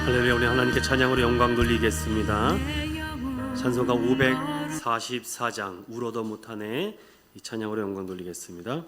할렐루야. 우리 하나님께 찬양으로 영광 돌리겠습니다. 찬송가 544장 울어도 못하네, 이 찬양으로 영광 돌리겠습니다.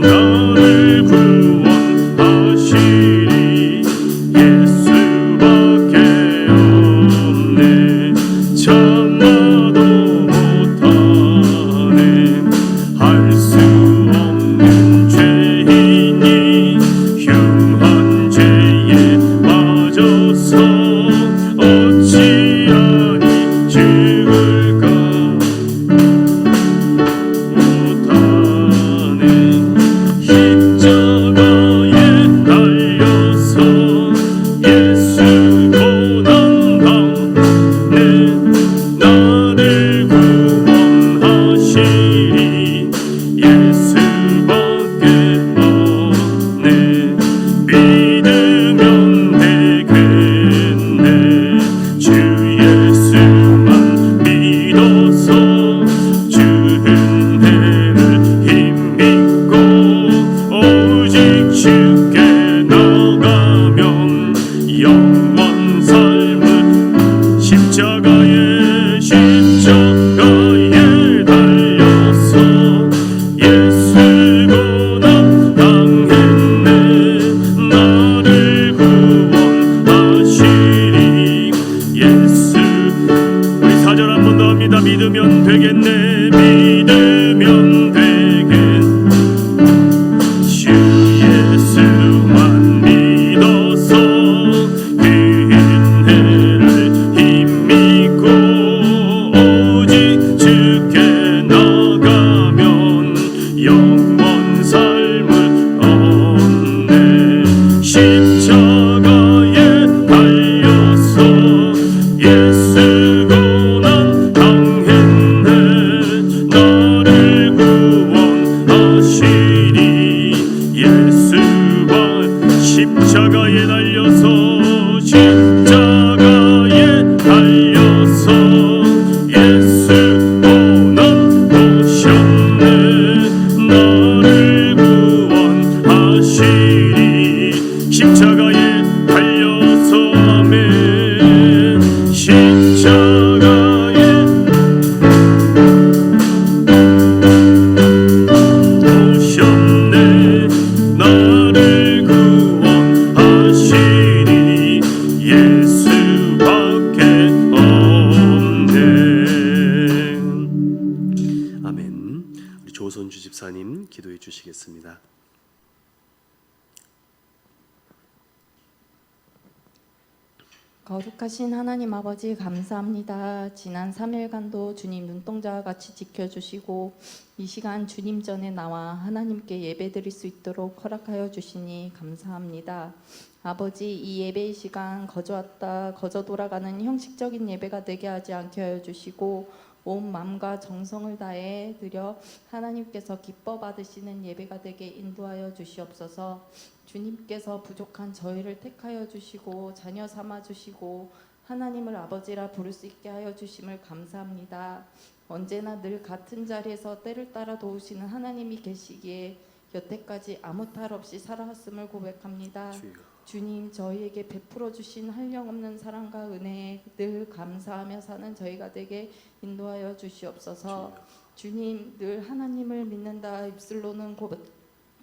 나를 구원하시리 예수밖에 없네. 참아도 못하네. 할 수 없는 죄인이 흉한 죄에 빠져서 어찌하니 죽을까. 믿으면 되겠네. 믿으면 되겠네. 주 예수만 믿어서 그 은혜를 힘입고 오직 주께 나가면 영원 삶을 얻네. 십자가에 달려서 예수 십자가에 달려서 예수 고난 오셨네. 나를 구원하시리 십자가에 달려서 아멘. 십자가에 오셨네. 나를 구원하시리 예수밖에 없네. 아멘. 우리 조선주 집사님 기도해 주시겠습니다. 거룩하신 하나님 아버지 감사합니다. 지난 3일간도 주님 눈동자와 같이 지켜주시고 이 시간 주님 전에 나와 하나님께 예배드릴 수 있도록 허락하여 주시니 감사합니다. 아버지, 이 예배의 시간 거저 왔다 거저 돌아가는 형식적인 예배가 되게 하지 않게 하여 주시고 온 마음과 정성을 다해 드려 하나님께서 기뻐 받으시는 예배가 되게 인도하여 주시옵소서. 주님께서 부족한 저희를 택하여 주시고 자녀 삼아 주시고 하나님을 아버지라 부를 수 있게 하여 주심을 감사합니다. 언제나 늘 같은 자리에서 때를 따라 도우시는 하나님이 계시기에 여태까지 아무 탈 없이 살아왔음을 고백합니다. 주여. 주님, 저희에게 베풀어 주신 한량없는 사랑과 은혜에 늘 감사하며 사는 저희가 되게 인도하여 주시옵소서. 주님, 늘 하나님을 믿는다 입술로는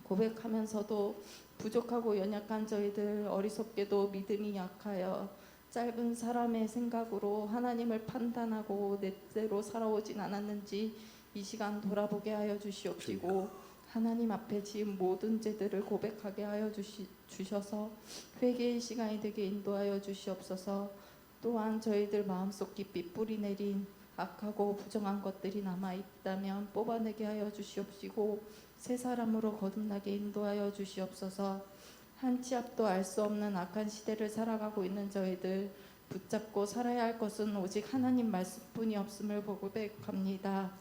고백하면서도 부족하고 연약한 저희들, 어리석게도 믿음이 약하여 짧은 사람의 생각으로 하나님을 판단하고 내 뜻대로 살아오진 않았는지 이 시간 돌아보게 하여 주시옵시고, 하나님 앞에 지은 모든 죄들을 고백하게 하여 주셔서 회개의 시간이 되게 인도하여 주시옵소서. 또한 저희들 마음속 깊이 뿌리 내린 악하고 부정한 것들이 남아있다면 뽑아내게 하여 주시옵시고, 새 사람으로 거듭나게 인도하여 주시옵소서. 한 치 앞도 알 수 없는 악한 시대를 살아가고 있는 저희들, 붙잡고 살아야 할 것은 오직 하나님 말씀뿐이 없음을 고백합니다.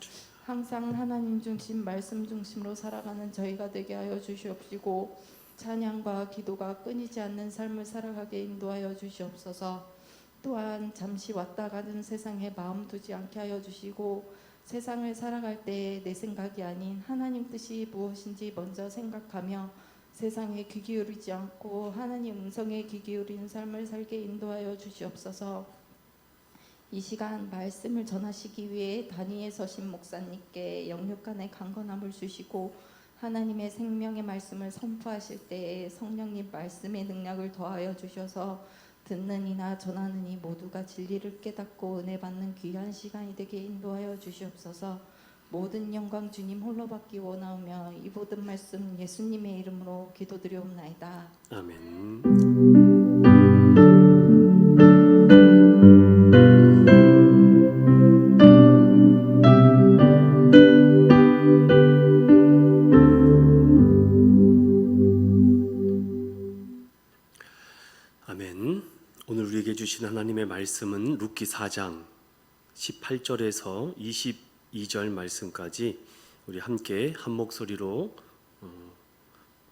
항상 하나님 중심, 말씀 중심으로 살아가는 저희가 되게 하여 주시옵시고, 찬양과 기도가 끊이지 않는 삶을 살아가게 인도하여 주시옵소서. 또한 잠시 왔다 가는 세상에 마음 두지 않게 하여 주시고, 세상을 살아갈 때에 내 생각이 아닌 하나님 뜻이 무엇인지 먼저 생각하며 세상에 귀 기울이지 않고 하나님 음성에 귀 기울이는 삶을 살게 인도하여 주시옵소서. 이 시간 말씀을 전하시기 위해 단위에 서신 목사님께 영육간의 강건함을 주시고, 하나님의 생명의 말씀을 선포하실 때에 성령님 말씀의 능력을 더하여 주셔서 듣는 이나 전하는 이 모두가 진리를 깨닫고 은혜 받는 귀한 시간이 되게 인도하여 주시옵소서. 모든 영광 주님 홀로 받기 원하오며 이 모든 말씀 예수님의 이름으로 기도드리옵나이다. 아멘. 아멘. 오늘 우리에게 주신 하나님의 말씀은 룻기 4장 18절에서 22절 말씀까지 우리 함께 한 목소리로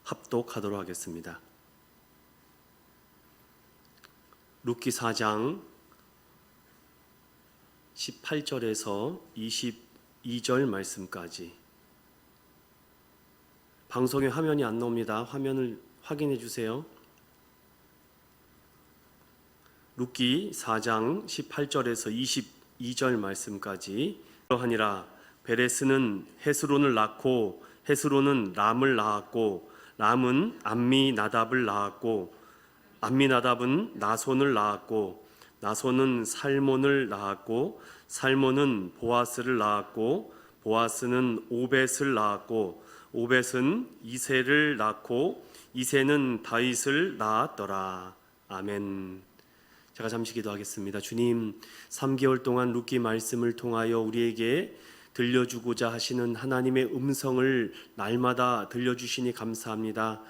합독하도록 하겠습니다. 룻기 4장 18절에서 22절 말씀까지. 방송에 화면이 안 나옵니다. 화면을 확인해 주세요. 룻기 4장 18절에서 22절 말씀까지. 그러하니라 베레스는 헤스론을 낳고 헤스론은 람을 낳았고 람은 암미나답을 낳았고 암미나답은 나손을 낳았고 나손은 살몬을 낳았고 살몬은 보아스를 낳았고 보아스는 오벳을 낳았고 오벳은 이새를 낳고 이새는 다윗을 낳았더라. 아멘. 제가 잠시 기도하겠습니다. 주님, 3개월 동안 룻기 말씀을 통하여 우리에게 들려주고자 하시는 하나님의 음성을 날마다 들려주시니 감사합니다.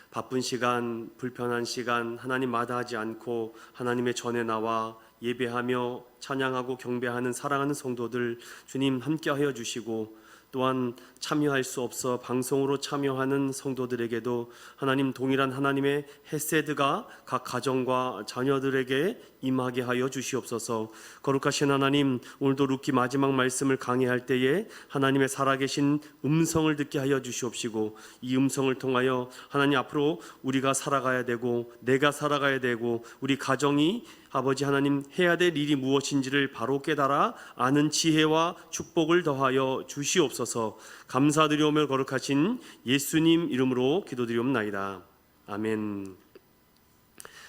바쁜 시간, 불편한 시간 하나님 마다하지 않고 하나님의 전에 나와 예배하며 찬양하고 경배하는 사랑하는 성도들 주님 함께하여 주시고, 또한 참여할 수 없어 방송으로 참여하는 성도들에게도 하나님 동일한 하나님의 헤세드가 각 가정과 자녀들에게 임하게 하여 주시옵소서. 거룩하신 하나님, 오늘도 룻기 마지막 말씀을 강의할 때에 하나님의 살아계신 음성을 듣게 하여 주시옵시고, 이 음성을 통하여 하나님 앞으로 우리가 살아가야 되고 내가 살아가야 되고 우리 가정이 아버지 하나님 해야 될 일이 무엇인지를 바로 깨달아 아는 지혜와 축복을 더하여 주시옵소서. 감사드리오며 거룩하신 예수님 이름으로 기도드리옵나이다. 아멘.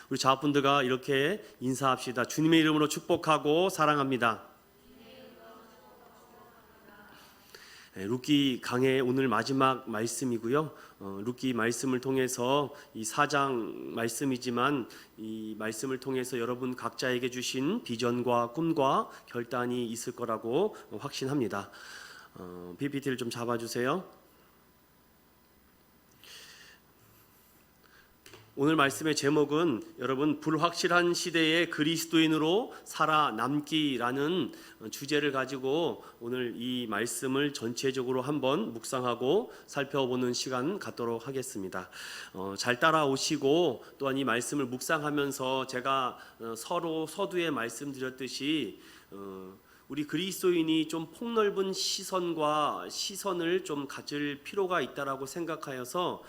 우리 자분들과 이렇게 인사합시다. 주님의 이름으로 축복하고 사랑합니다. 룻기 강의 오늘 마지막 말씀이고요. 룻기 말씀을 통해서 이 4장 말씀이지만 이 말씀을 통해서 여러분 각자에게 주신 비전과 꿈과 결단이 있을 거라고 확신합니다. PPT를 좀 잡아주세요. 오늘 말씀의 제목은 여러분 불확실한 시대의 그리스도인으로 살아남기라는 주제를 가지고 오늘 이 말씀을 전체적으로 한번 묵상하고 살펴보는 시간 갖도록 하겠습니다. 잘 따라오시고 또한 이 말씀을 묵상하면서 제가 서로 서두에 말씀드렸듯이 우리 그리스도인이 좀 폭넓은 시선을 좀 가질 필요가 있다라고 생각하여서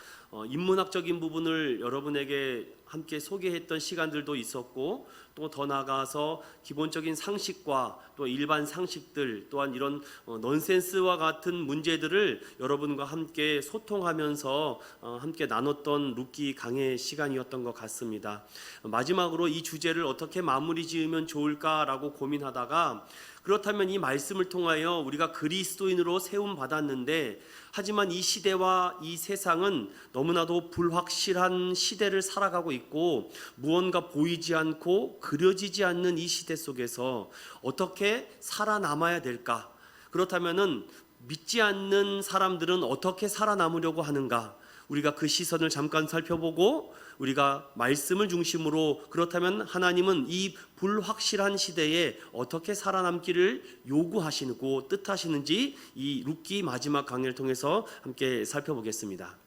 인문학적인 부분을 여러분에게 함께 소개했던 시간들도 있었고, 또 더 나아가서 기본적인 상식과 또 일반 상식들, 또한 이런 넌센스와 같은 문제들을 여러분과 함께 소통하면서 함께 나눴던 룻기 강의 시간이었던 것 같습니다. 마지막으로 이 주제를 어떻게 마무리 지으면 좋을까라고 고민하다가, 그렇다면 이 말씀을 통하여 우리가 그리스도인으로 세움 받았는데, 하지만 이 시대와 이 세상은 너무나도 불확실한 시대를 살아가고 있고, 무언가 보이지 않고 그려지지 않는 이 시대 속에서 어떻게 살아남아야 될까? 그렇다면은 믿지 않는 사람들은 어떻게 살아남으려고 하는가? 우리가 그 시선을 잠깐 살펴보고, 우리가 말씀을 중심으로, 그렇다면 하나님은 이 불확실한 시대에 어떻게 살아남기를 요구하시고 뜻하시는지 이 룻기 마지막 강의를 통해서 함께 살펴보겠습니다.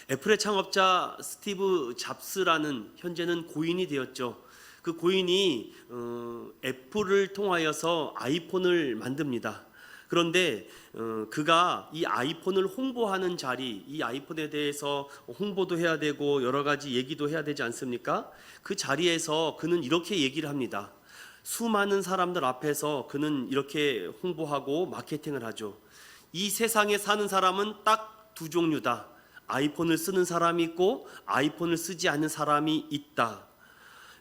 애플의 창업자 스티브 잡스라는, 현재는 고인이 되었죠. 그 고인이 애플을 통하여서 아이폰을 만듭니다. 그런데 그가 이 아이폰을 홍보하는 자리, 이 아이폰에 대해서 홍보도 해야 되고 여러 가지 얘기도 해야 되지 않습니까? 그 자리에서 그는 이렇게 얘기를 합니다. 수많은 사람들 앞에서 그는 이렇게 홍보하고 마케팅을 하죠. 이 세상에 사는 사람은 딱 두 종류다. 아이폰을 쓰는 사람이 있고 아이폰을 쓰지 않는 사람이 있다.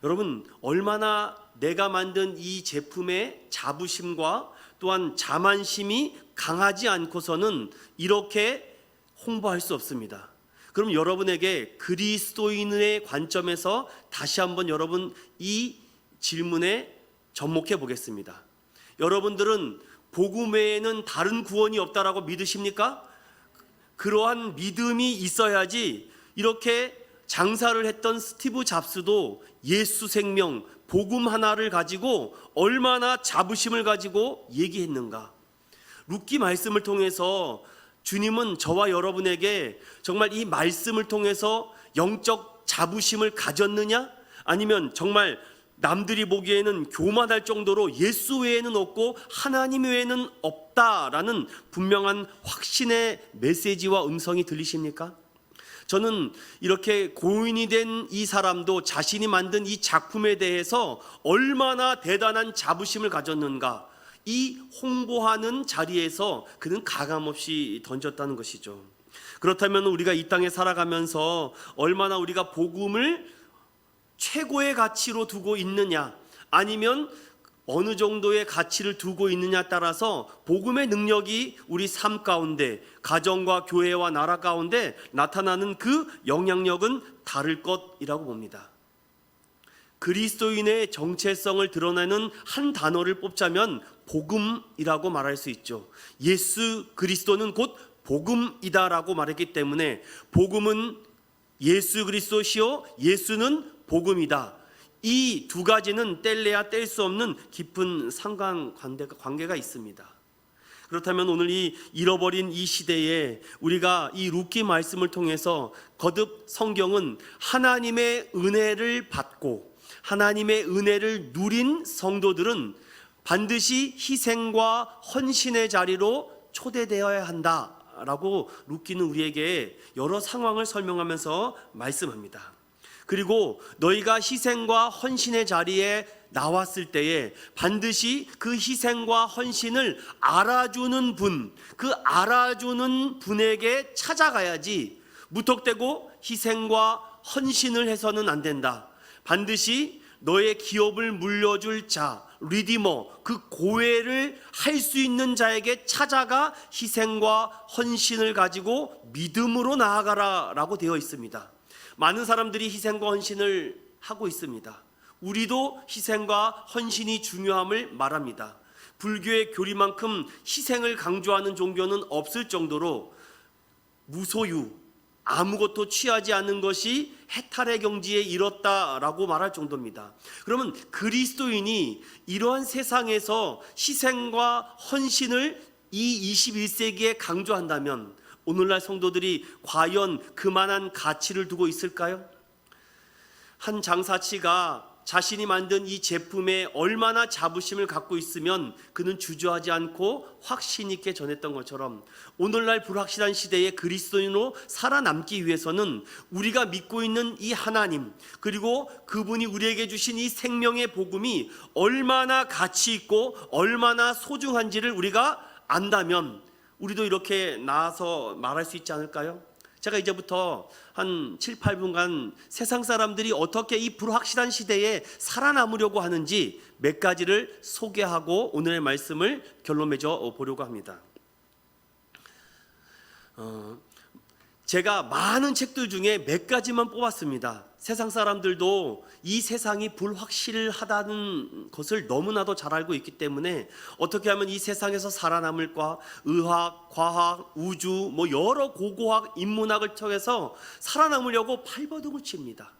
여러분, 얼마나 내가 만든 이 제품의 자부심과 또한 자만심이 강하지 않고서는 이렇게 홍보할 수 없습니다. 그럼 여러분에게 그리스도인의 관점에서 다시 한번 여러분 이 질문에 접목해 보겠습니다. 여러분들은 복음 외에는 다른 구원이 없다라고 믿으십니까? 그러한 믿음이 있어야지 이렇게 장사를 했던 스티브 잡스도 예수 생명, 복음 하나를 가지고 얼마나 자부심을 가지고 얘기했는가. 룻기 말씀을 통해서 주님은 저와 여러분에게 정말 이 말씀을 통해서 영적 자부심을 가졌느냐? 아니면 정말 남들이 보기에는 교만할 정도로 예수 외에는 없고 하나님 외에는 없다라는 분명한 확신의 메시지와 음성이 들리십니까? 저는 이렇게 고인이 된 이 사람도 자신이 만든 이 작품에 대해서 얼마나 대단한 자부심을 가졌는가, 이 홍보하는 자리에서 그는 가감없이 던졌다는 것이죠. 그렇다면 우리가 이 땅에 살아가면서 얼마나 우리가 복음을 최고의 가치로 두고 있느냐, 아니면 어느 정도의 가치를 두고 있느냐에 따라서 복음의 능력이 우리 삶 가운데, 가정과 교회와 나라 가운데 나타나는 그 영향력은 다를 것이라고 봅니다. 그리스도인의 정체성을 드러내는 한 단어를 뽑자면 복음이라고 말할 수 있죠. 예수 그리스도는 곧 복음이다라고 말했기 때문에 복음은 예수 그리스도시요 예수는 복음이다. 이 두 가지는 뗄래야 뗄 수 없는 깊은 상관관계가 있습니다. 그렇다면 오늘 이 잃어버린 이 시대에 우리가 이 룻기 말씀을 통해서 거듭 성경은 하나님의 은혜를 받고 하나님의 은혜를 누린 성도들은 반드시 희생과 헌신의 자리로 초대되어야 한다라고 룻기는 우리에게 여러 상황을 설명하면서 말씀합니다. 그리고 너희가 희생과 헌신의 자리에 나왔을 때에 반드시 그 희생과 헌신을 알아주는 분, 그 알아주는 분에게 찾아가야지 무턱대고 희생과 헌신을 해서는 안 된다. 반드시 너의 기업을 물려줄 자, 리디머, 그 고해를 할 수 있는 자에게 찾아가 희생과 헌신을 가지고 믿음으로 나아가라라고 되어 있습니다. 많은 사람들이 희생과 헌신을 하고 있습니다. 우리도 희생과 헌신이 중요함을 말합니다. 불교의 교리만큼 희생을 강조하는 종교는 없을 정도로 무소유, 아무것도 취하지 않는 것이 해탈의 경지에 이뤘다라고 말할 정도입니다. 그러면 그리스도인이 이러한 세상에서 희생과 헌신을 이 21세기에 강조한다면 오늘날 성도들이 과연 그만한 가치를 두고 있을까요? 한 장사치가 자신이 만든 이 제품에 얼마나 자부심을 갖고 있으면 그는 주저하지 않고 확신 있게 전했던 것처럼, 오늘날 불확실한 시대에 그리스도인으로 살아남기 위해서는 우리가 믿고 있는 이 하나님, 그리고 그분이 우리에게 주신 이 생명의 복음이 얼마나 가치 있고 얼마나 소중한지를 우리가 안다면 우리도 이렇게 나아서 말할 수 있지 않을까요? 제가 이제부터 한 7, 8분간 세상 사람들이 어떻게 이 불확실한 시대에 살아남으려고 하는지 몇 가지를 소개하고 오늘의 말씀을 결론 맺어 보려고 합니다. 제가 많은 책들 중에 몇 가지만 뽑았습니다. 세상 사람들도 이 세상이 불확실하다는 것을 너무나도 잘 알고 있기 때문에 어떻게 하면 이 세상에서 살아남을까, 의학, 과학, 우주, 여러 고고학, 인문학을 통해서 살아남으려고 발버둥을 칩니다.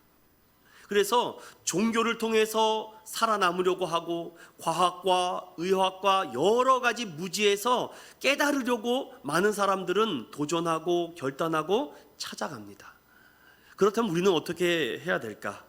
그래서 종교를 통해서 살아남으려고 하고, 과학과 의학과 여러 가지 무지에서 깨달으려고 많은 사람들은 도전하고 결단하고 찾아갑니다. 그렇다면 우리는 어떻게 해야 될까?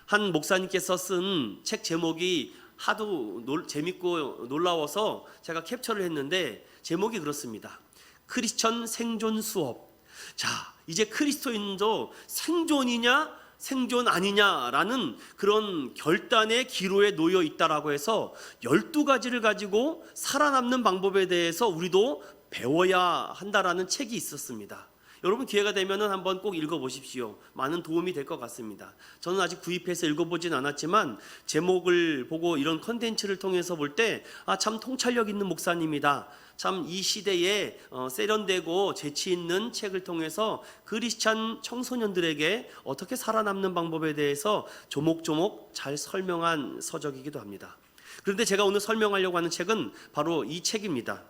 한 목사님께서 쓴 책 제목이 하도 재밌고 놀라워서 제가 캡처를 했는데, 제목이 그렇습니다. 크리스천 생존 수업. 자, 이제 그리스도인도 생존이냐 생존 아니냐라는 그런 결단의 기로에 놓여 있다라고 해서 12가지를 가지고 살아남는 방법에 대해서 우리도 배워야 한다라는 책이 있었습니다. 여러분 기회가 되면 한번 꼭 읽어보십시오. 많은 도움이 될 것 같습니다. 저는 아직 구입해서 읽어보진 않았지만 제목을 보고 이런 컨텐츠를 통해서 볼 때 참 통찰력 있는 목사님이다. 참 이 시대에 세련되고 재치 있는 책을 통해서 크리스찬 청소년들에게 어떻게 살아남는 방법에 대해서 조목조목 잘 설명한 서적이기도 합니다. 그런데 제가 오늘 설명하려고 하는 책은 바로 이 책입니다.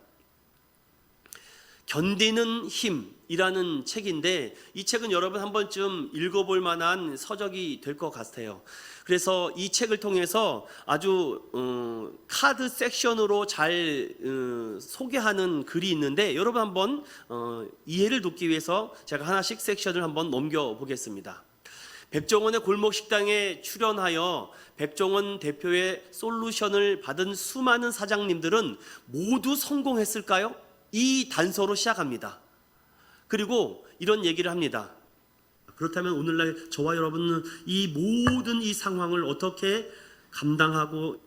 견디는 힘이라는 책인데, 이 책은 여러분 한 번쯤 읽어볼 만한 서적이 될 것 같아요. 그래서 이 책을 통해서 아주 카드 섹션으로 잘 소개하는 글이 있는데, 여러분 한번 이해를 돕기 위해서 제가 하나씩 섹션을 한번 넘겨보겠습니다. 백종원의 골목식당에 출연하여 백종원 대표의 솔루션을 받은 수많은 사장님들은 모두 성공했을까요? 이 단서로 시작합니다. 그리고 이런 얘기를 합니다. 그렇다면 오늘날 저와 여러분은 이 모든 이 상황을 어떻게 감당하고,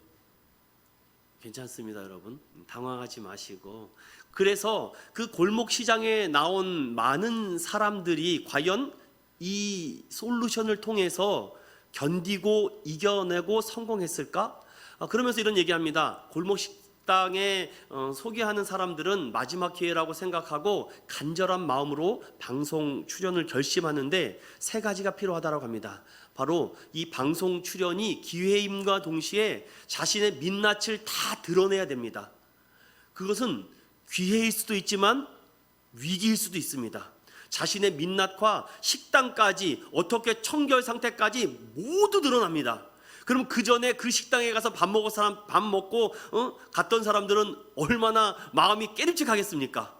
괜찮습니다 여러분, 당황하지 마시고. 그래서 그 골목시장에 나온 많은 사람들이 과연 이 솔루션을 통해서 견디고 이겨내고 성공했을까? 그러면서 이런 얘기합니다. 골목식당에 소개하는 사람들은 마지막 기회라고 생각하고 간절한 마음으로 방송 출연을 결심하는데 세 가지가 필요하다고 합니다. 바로 이 방송 출연이 기회임과 동시에 자신의 민낯을 다 드러내야 됩니다. 그것은 기회일 수도 있지만 위기일 수도 있습니다. 자신의 민낯과 식당까지, 어떻게 청결 상태까지 모두 드러납니다. 그럼 그 전에 그 식당에 가서 밥 먹고 갔던 사람들은 얼마나 마음이 깨름직하겠습니까?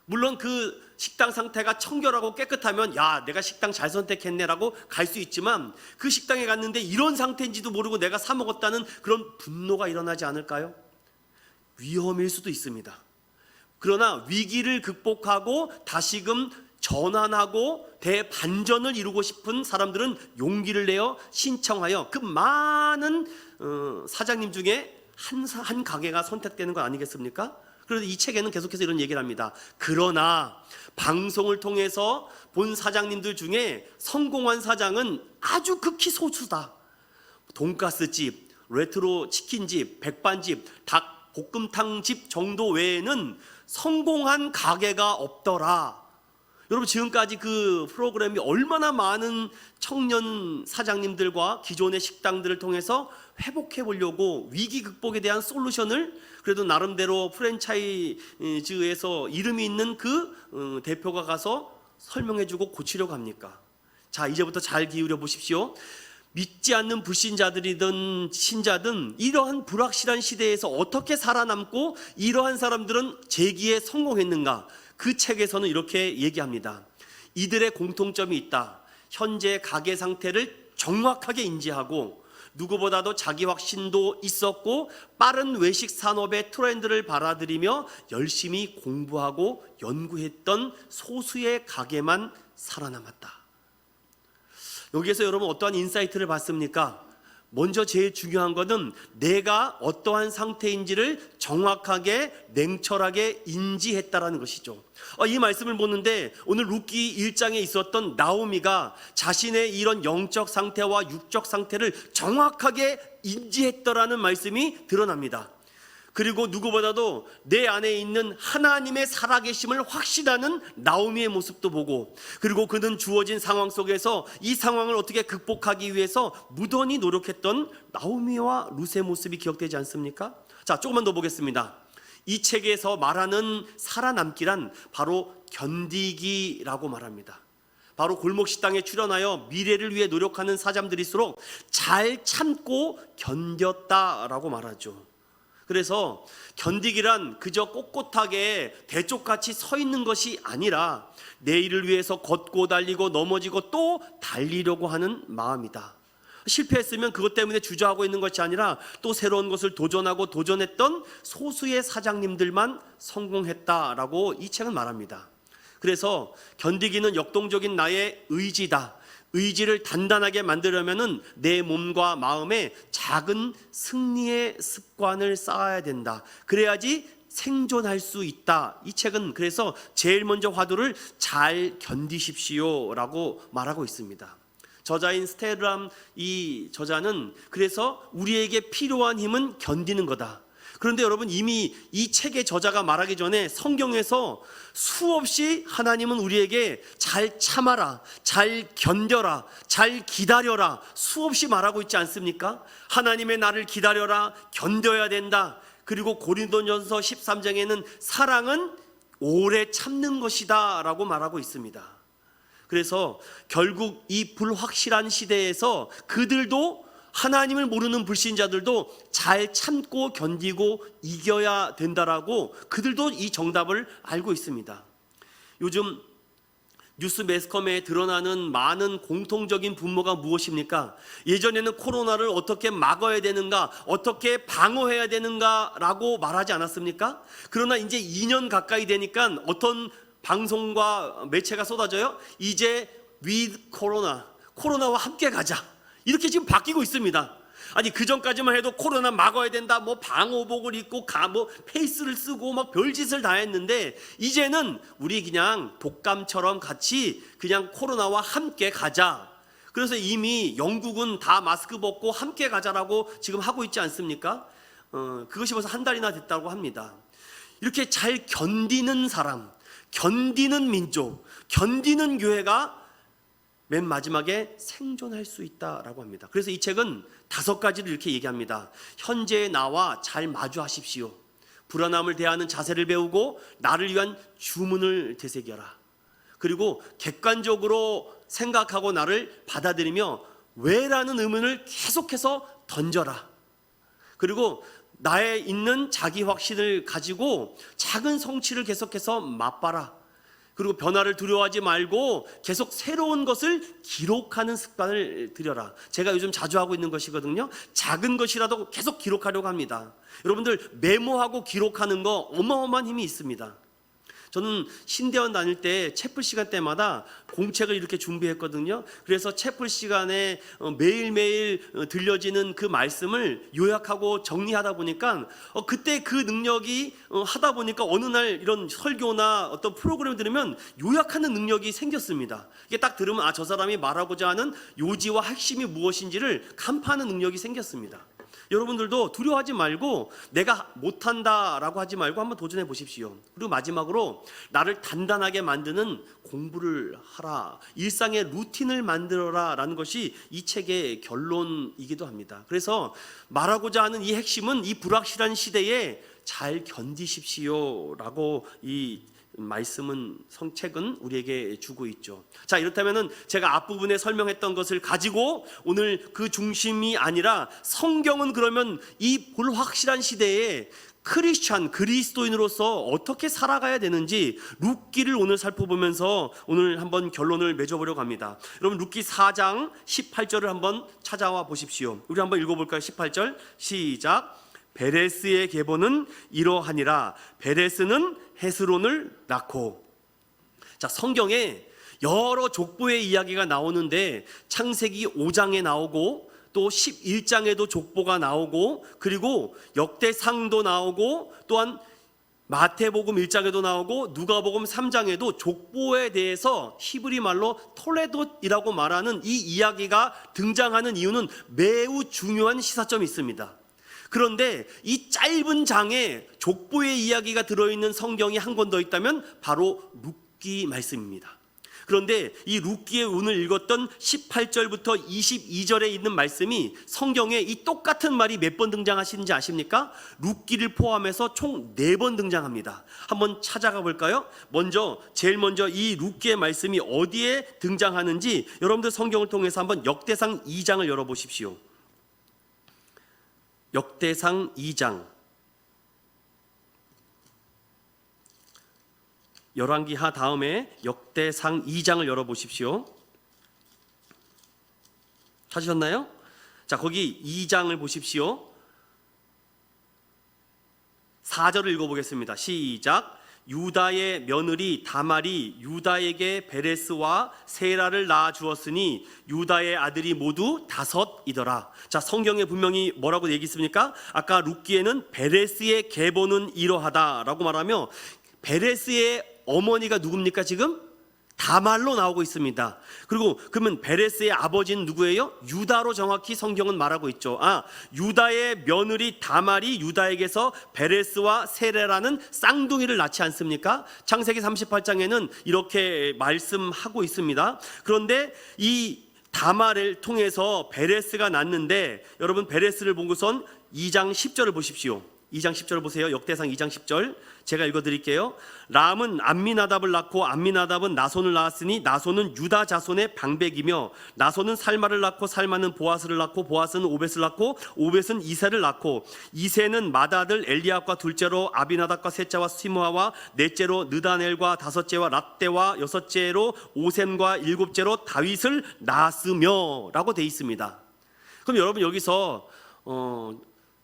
물론 그 식당 상태가 청결하고 깨끗하면 야, 내가 식당 잘 선택했네라고 갈 수 있지만, 그 식당에 갔는데 이런 상태인지도 모르고 내가 사 먹었다는 그런 분노가 일어나지 않을까요? 위험일 수도 있습니다. 그러나 위기를 극복하고 다시금 전환하고 대반전을 이루고 싶은 사람들은 용기를 내어 신청하여 그 많은 사장님 중에 한 가게가 선택되는 거 아니겠습니까? 그래서 이 책에는 계속해서 이런 얘기를 합니다. 그러나 방송을 통해서 본 사장님들 중에 성공한 사장은 아주 극히 소수다. 돈가스집, 레트로 치킨집, 백반집, 닭 볶음탕집 정도 외에는 성공한 가게가 없더라. 여러분 지금까지 그 프로그램이 얼마나 많은 청년 사장님들과 기존의 식당들을 통해서 회복해 보려고 위기 극복에 대한 솔루션을 그래도 나름대로 프랜차이즈에서 이름이 있는 그 대표가 가서 설명해 주고 고치려고 합니까? 자, 이제부터 잘 기울여 보십시오. 믿지 않는 불신자들이든 신자든 이러한 불확실한 시대에서 어떻게 살아남고 이러한 사람들은 재기에 성공했는가? 그 책에서는 이렇게 얘기합니다. 이들의 공통점이 있다. 현재 가계 상태를 정확하게 인지하고 누구보다도 자기 확신도 있었고 빠른 외식 산업의 트렌드를 받아들이며 열심히 공부하고 연구했던 소수의 가게만 살아남았다. 여기에서 여러분 어떠한 인사이트를 받습니까? 먼저 제일 중요한 것은 내가 어떠한 상태인지를 정확하게 냉철하게 인지했다라는 것이죠. 이 말씀을 보는데 오늘 룻기 1장에 있었던 나오미가 자신의 이런 영적 상태와 육적 상태를 정확하게 인지했더라는 말씀이 드러납니다. 그리고 누구보다도 내 안에 있는 하나님의 살아계심을 확신하는 나오미의 모습도 보고, 그리고 그는 주어진 상황 속에서 이 상황을 어떻게 극복하기 위해서 무던히 노력했던 나오미와 룻의 모습이 기억되지 않습니까? 자, 조금만 더 보겠습니다. 이 책에서 말하는 살아남기란 바로 견디기라고 말합니다. 바로 골목식당에 출연하여 미래를 위해 노력하는 사람들일수록 잘 참고 견뎠다라고 말하죠. 그래서 견디기란 그저 꼿꼿하게 대쪽같이 서 있는 것이 아니라 내일을 위해서 걷고 달리고 넘어지고 또 달리려고 하는 마음이다. 실패했으면 그것 때문에 주저하고 있는 것이 아니라 또 새로운 것을 도전하고 도전했던 소수의 사장님들만 성공했다라고 이 책은 말합니다. 그래서 견디기는 역동적인 나의 의지다. 의지를 단단하게 만들려면은 내 몸과 마음에 작은 승리의 습관을 쌓아야 된다. 그래야지 생존할 수 있다. 이 책은 그래서 제일 먼저 화두를 잘 견디십시오라고 말하고 있습니다. 저자인 스테람 이 저자는 그래서 우리에게 필요한 힘은 견디는 거다. 그런데 여러분 이미 이 책의 저자가 말하기 전에 성경에서 수없이 하나님은 우리에게 잘 참아라, 잘 견뎌라, 잘 기다려라 수없이 말하고 있지 않습니까? 하나님의 나를 기다려라, 견뎌야 된다. 그리고 고린도전서 13장에는 사랑은 오래 참는 것이다 라고 말하고 있습니다. 그래서 결국 이 불확실한 시대에서 그들도 하나님을 모르는 불신자들도 잘 참고 견디고 이겨야 된다라고 그들도 이 정답을 알고 있습니다. 요즘 뉴스 매스컴에 드러나는 많은 공통적인 분모가 무엇입니까? 예전에는 코로나를 어떻게 막아야 되는가, 어떻게 방어해야 되는가라고 말하지 않았습니까? 그러나 이제 2년 가까이 되니까 어떤 방송과 매체가 쏟아져요? 이제 with 코로나와 함께 가자. 이렇게 지금 바뀌고 있습니다. 아니 그 전까지만 해도 코로나 막아야 된다, 뭐 방호복을 입고 페이스를 쓰고 막 별짓을 다 했는데 이제는 우리 그냥 독감처럼 같이 그냥 코로나와 함께 가자. 그래서 이미 영국은 다 마스크 벗고 함께 가자라고 지금 하고 있지 않습니까? 그것이 벌써 한 달이나 됐다고 합니다. 이렇게 잘 견디는 사람, 견디는 민족, 견디는 교회가 맨 마지막에 생존할 수 있다라고 합니다. 그래서 이 책은 5가지를 이렇게 얘기합니다. 현재의 나와 잘 마주하십시오. 불안함을 대하는 자세를 배우고 나를 위한 주문을 되새겨라. 그리고 객관적으로 생각하고 나를 받아들이며 왜라는 의문을 계속해서 던져라. 그리고 나에 있는 자기 확신을 가지고 작은 성취를 계속해서 맛봐라. 그리고 변화를 두려워하지 말고 계속 새로운 것을 기록하는 습관을 들여라. 제가 요즘 자주 하고 있는 것이거든요. 작은 것이라도 계속 기록하려고 합니다. 여러분들 메모하고 기록하는 거 어마어마한 힘이 있습니다. 저는 신대원 다닐 때 채플 시간 때마다 공책을 이렇게 준비했거든요. 그래서 채플 시간에 매일매일 들려지는 그 말씀을 요약하고 정리하다 보니까 그때 그 능력이 하다 보니까 어느 날 이런 설교나 어떤 프로그램을 들으면 요약하는 능력이 생겼습니다. 이게 딱 들으면 저 사람이 말하고자 하는 요지와 핵심이 무엇인지를 간파하는 능력이 생겼습니다. 여러분들도 두려워하지 말고 내가 못한다라고 하지 말고 한번 도전해 보십시오. 그리고 마지막으로 나를 단단하게 만드는 공부를 하라. 일상의 루틴을 만들어라 라는 것이 이 책의 결론이기도 합니다. 그래서 말하고자 하는 이 핵심은 이 불확실한 시대에 잘 견디십시오 라고 이 말씀은 성책은 우리에게 주고 있죠. 자, 이렇다면은 제가 앞부분에 설명했던 것을 가지고 오늘 그 중심이 아니라 성경은 그러면 이 불확실한 시대에 크리스찬 그리스도인으로서 어떻게 살아가야 되는지 룻기를 오늘 살펴보면서 오늘 한번 결론을 맺어보려고 합니다. 여러분 룻기 4장 18절을 한번 찾아와 보십시오. 우리 한번 읽어볼까요? 18절 시작. 베레스의 계보는 이러하니라. 베레스는 헤스론을 낳고. 자, 성경에 여러 족보의 이야기가 나오는데 창세기 5장에 나오고 또 11장에도 족보가 나오고 그리고 역대상도 나오고 또한 마태복음 1장에도 나오고 누가복음 3장에도 족보에 대해서 히브리 말로 톨레돗이라고 말하는 이 이야기가 등장하는 이유는 매우 중요한 시사점이 있습니다. 그런데 이 짧은 장에 족보의 이야기가 들어있는 성경이 한 권 더 있다면 바로 룻기 말씀입니다. 그런데 이 룻기에 오늘 읽었던 18절부터 22절에 있는 말씀이 성경에 이 똑같은 말이 몇 번 등장하시는지 아십니까? 룻기를 포함해서 총 4번 등장합니다. 한번 찾아가 볼까요? 제일 먼저 이 룻기의 말씀이 어디에 등장하는지 여러분들 성경을 통해서 한번 역대상 2장을 열어보십시오. 역대상 2장. 열왕기하 다음에 역대상 2장을 열어보십시오. 찾으셨나요? 자, 거기 2장을 보십시오. 4절을 읽어보겠습니다. 시작. 유다의 며느리 다말이 유다에게 베레스와 세라를 낳아 주었으니 유다의 아들이 모두 5이더라. 자, 성경에 분명히 뭐라고 얘기했습니까? 아까 룻기에는 베레스의 계보는 이러하다라고 말하며 베레스의 어머니가 누굽니까? 지금 다말로 나오고 있습니다. 그리고 그러면 베레스의 아버지는 누구예요? 유다로 정확히 성경은 말하고 있죠. 유다의 며느리 다말이 유다에게서 베레스와 세레라는 쌍둥이를 낳지 않습니까? 창세기 38장에는 이렇게 말씀하고 있습니다. 그런데 이 다말을 통해서 베레스가 낳는데 여러분 베레스를 보고선 2장 10절을 보십시오. 2장 10절을 보세요. 역대상 2장 10절 제가 읽어드릴게요. 람은 암미나답을 낳고 암미나답은 나손을 낳았으니 나손은 유다 자손의 방백이며 나손은 살마를 낳고 살마는 보아스를 낳고 보아스는 오벳을 낳고 오벳은 이세를 낳고 이세는 맏아들 엘리압과 둘째로 아비나답과 셋째와 시므아와 넷째로 느다넬과 다섯째와 랍대와 여섯째로 오셈과 일곱째로 다윗을 낳았으며 라고 되어 있습니다. 그럼 여러분 여기서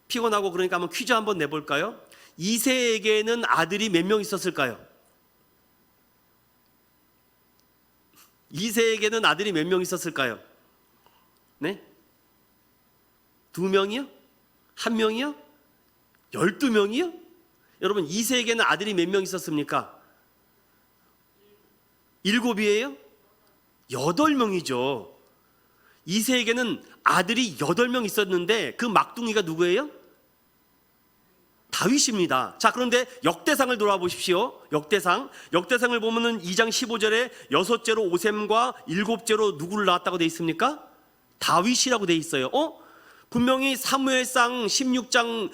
피곤하고 그러니까 한번 퀴즈 한번 내볼까요? 이세에게는 아들이 몇 명 있었을까요? 이세에게는 아들이 몇 명 있었을까요? 네? 2명이요? 1명이요? 12명이요? 여러분 이세에게는 아들이 몇 명 있었습니까? 7이에요? 8명이죠. 이세에게는 아들이 8명 있었는데 그 막둥이가 누구예요? 다윗입니다. 자, 그런데 역대상을 돌아보십시오. 역대상을 보면은 2장 15절에 여섯째로 오셈과 일곱째로 누구를 낳았다고 돼 있습니까? 다윗이라고 돼 있어요. 분명히 사무엘상 16장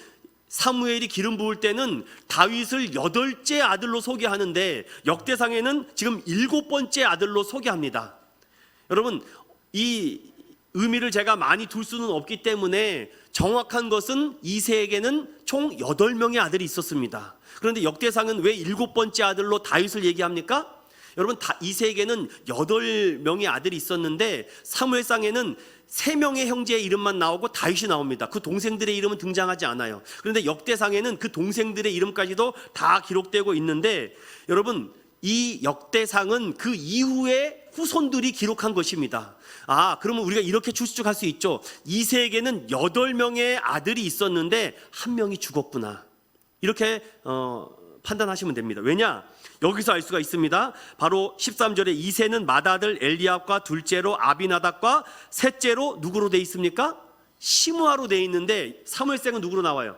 사무엘이 기름 부을 때는 다윗을 8째 아들로 소개하는데 역대상에는 지금 7번째 아들로 소개합니다. 여러분 이 의미를 제가 많이 둘 수는 없기 때문에 정확한 것은 이세에게는 총 8명의 아들이 있었습니다. 그런데 역대상은 왜 7번째 아들로 다윗을 얘기합니까? 여러분 이세에게는 8명의 아들이 있었는데 사무엘상에는 3명의 형제의 이름만 나오고 다윗이 나옵니다. 그 동생들의 이름은 등장하지 않아요. 그런데 역대상에는 그 동생들의 이름까지도 다 기록되고 있는데 여러분 이 역대상은 그 이후에 후손들이 기록한 것입니다. 그러면 우리가 이렇게 추측할 수 있죠. 이세에게는 8명의 아들이 있었는데 1명이 죽었구나. 이렇게 판단하시면 됩니다. 왜냐? 여기서 알 수가 있습니다. 바로 13절에 이세는 맏아들 엘리압과 둘째로 아비나답과 셋째로 누구로 돼 있습니까? 시므아로 돼 있는데 사무엘상은 누구로 나와요?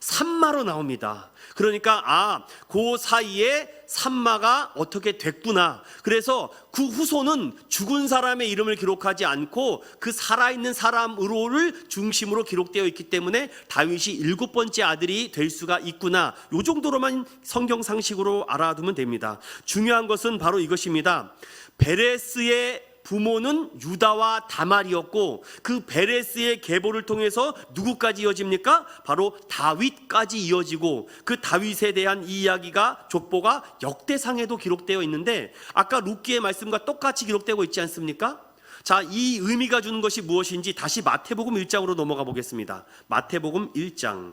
삼마로 나옵니다. 그러니까 그 사이에 삼마가 어떻게 됐구나. 그래서 그 후손은 죽은 사람의 이름을 기록하지 않고 그 살아있는 사람으로를 중심으로 기록되어 있기 때문에 다윗이 7번째 아들이 될 수가 있구나. 이 정도로만 성경 상식으로 알아두면 됩니다. 중요한 것은 바로 이것입니다. 베레스의 부모는 유다와 다말이었고 그 베레스의 계보를 통해서 누구까지 이어집니까? 바로 다윗까지 이어지고 그 다윗에 대한 이 이야기가 족보가 역대상에도 기록되어 있는데 아까 룻기의 말씀과 똑같이 기록되고 있지 않습니까? 자, 이 의미가 주는 것이 무엇인지 다시 마태복음 1장으로 넘어가 보겠습니다. 마태복음 1장.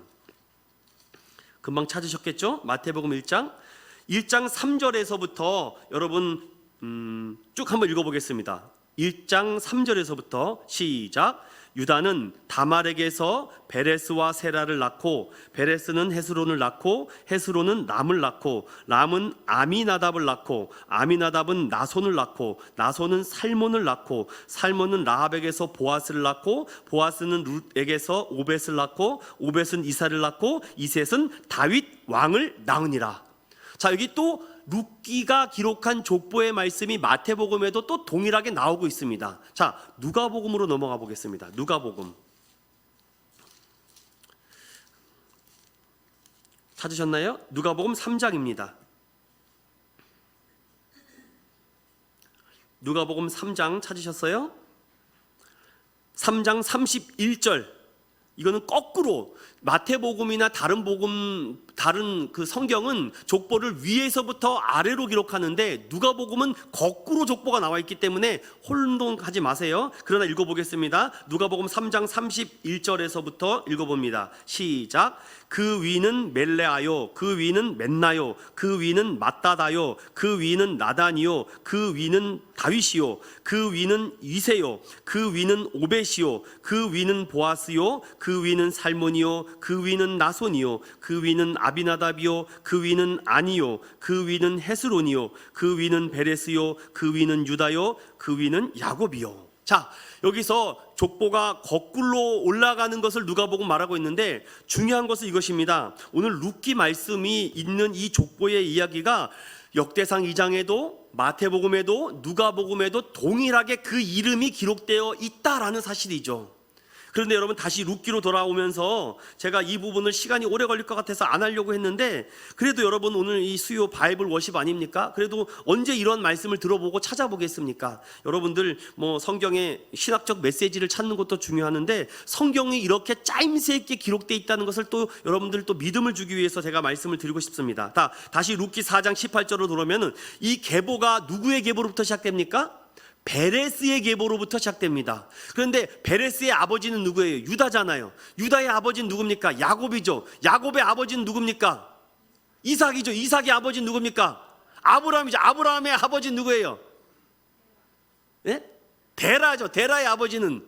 금방 찾으셨겠죠? 마태복음 1장 3절에서부터 여러분 쭉 한번 읽어보겠습니다. 1장 3절에서부터 시작. 유다는 다말에게서 베레스와 세라를 낳고 베레스는 헤스론을 낳고 헤스론은 람을 낳고 람은 아미나답을 낳고 아미나답은 나손을 낳고 나손은 살몬을 낳고 살몬은 라합에게서 보아스를 낳고 보아스는 룻에게서 오벳을 낳고 오벳은 이사를 낳고 이셋은 다윗 왕을 낳으니라. 자, 여기 또 룻기가 기록한 족보의 말씀이 마태복음에도 또 동일하게 나오고 있습니다. 자, 누가복음으로 넘어가 보겠습니다. 누가복음. 찾으셨나요? 누가복음 3장입니다. 누가복음 3장 찾으셨어요? 3장 31절. 이거는 거꾸로 마태복음이나 다른 복음, 다른 그 성경은 족보를 위에서부터 아래로 기록하는데 누가복음은 거꾸로 족보가 나와 있기 때문에 혼동하지 마세요. 그러나 읽어보겠습니다. 누가복음 3장 31절에서부터 읽어봅니다. 시작. 그 위는 멜레아요, 그 위는 멘나요, 그 위는 mattat다요, 그 위는 나단이요, 그 위는 다윗이요, 그 위는 이세요, 그 위는 오벳이요, 그 위는 보아스요, 그 위는 살몬이요, 그 위는 나손이요, 그 위는 아비나답이요, 그 위는 아니요, 그 위는 헤스론이요, 그 위는 베레스요, 그 위는 유다요, 그 위는 야곱이요. 자, 여기서 족보가 거꾸로 올라가는 것을 누가복음 말하고 있는데 중요한 것은 이것입니다. 오늘 룻기 말씀이 있는 이 족보의 이야기가 역대상 2장에도 마태복음에도 누가복음에도 동일하게 그 이름이 기록되어 있다라는 사실이죠. 그런데 여러분 다시 룻기로 돌아오면서 제가 이 부분을 시간이 오래 걸릴 것 같아서 안 하려고 했는데 그래도 여러분 오늘 이 수요 바이블 워십 아닙니까? 그래도 언제 이런 말씀을 들어보고 찾아보겠습니까? 여러분들 뭐 성경의 신학적 메시지를 찾는 것도 중요하는데 성경이 이렇게 짜임새 있게 기록되어 있다는 것을 또 여러분들 또 믿음을 주기 위해서 제가 말씀을 드리고 싶습니다. 다시 룻기 4장 18절로 돌아오면 이 계보가 누구의 계보로부터 시작됩니까? 베레스의 계보로부터 시작됩니다. 그런데 베레스의 아버지는 누구예요? 유다잖아요. 유다의 아버지는 누굽니까? 야곱이죠. 야곱의 아버지는 누굽니까? 이삭이죠. 이삭의 아버지는 누굽니까? 아브라함이죠. 아브라함의 아버지는 누구예요? 네? 데라죠. 데라의 아버지는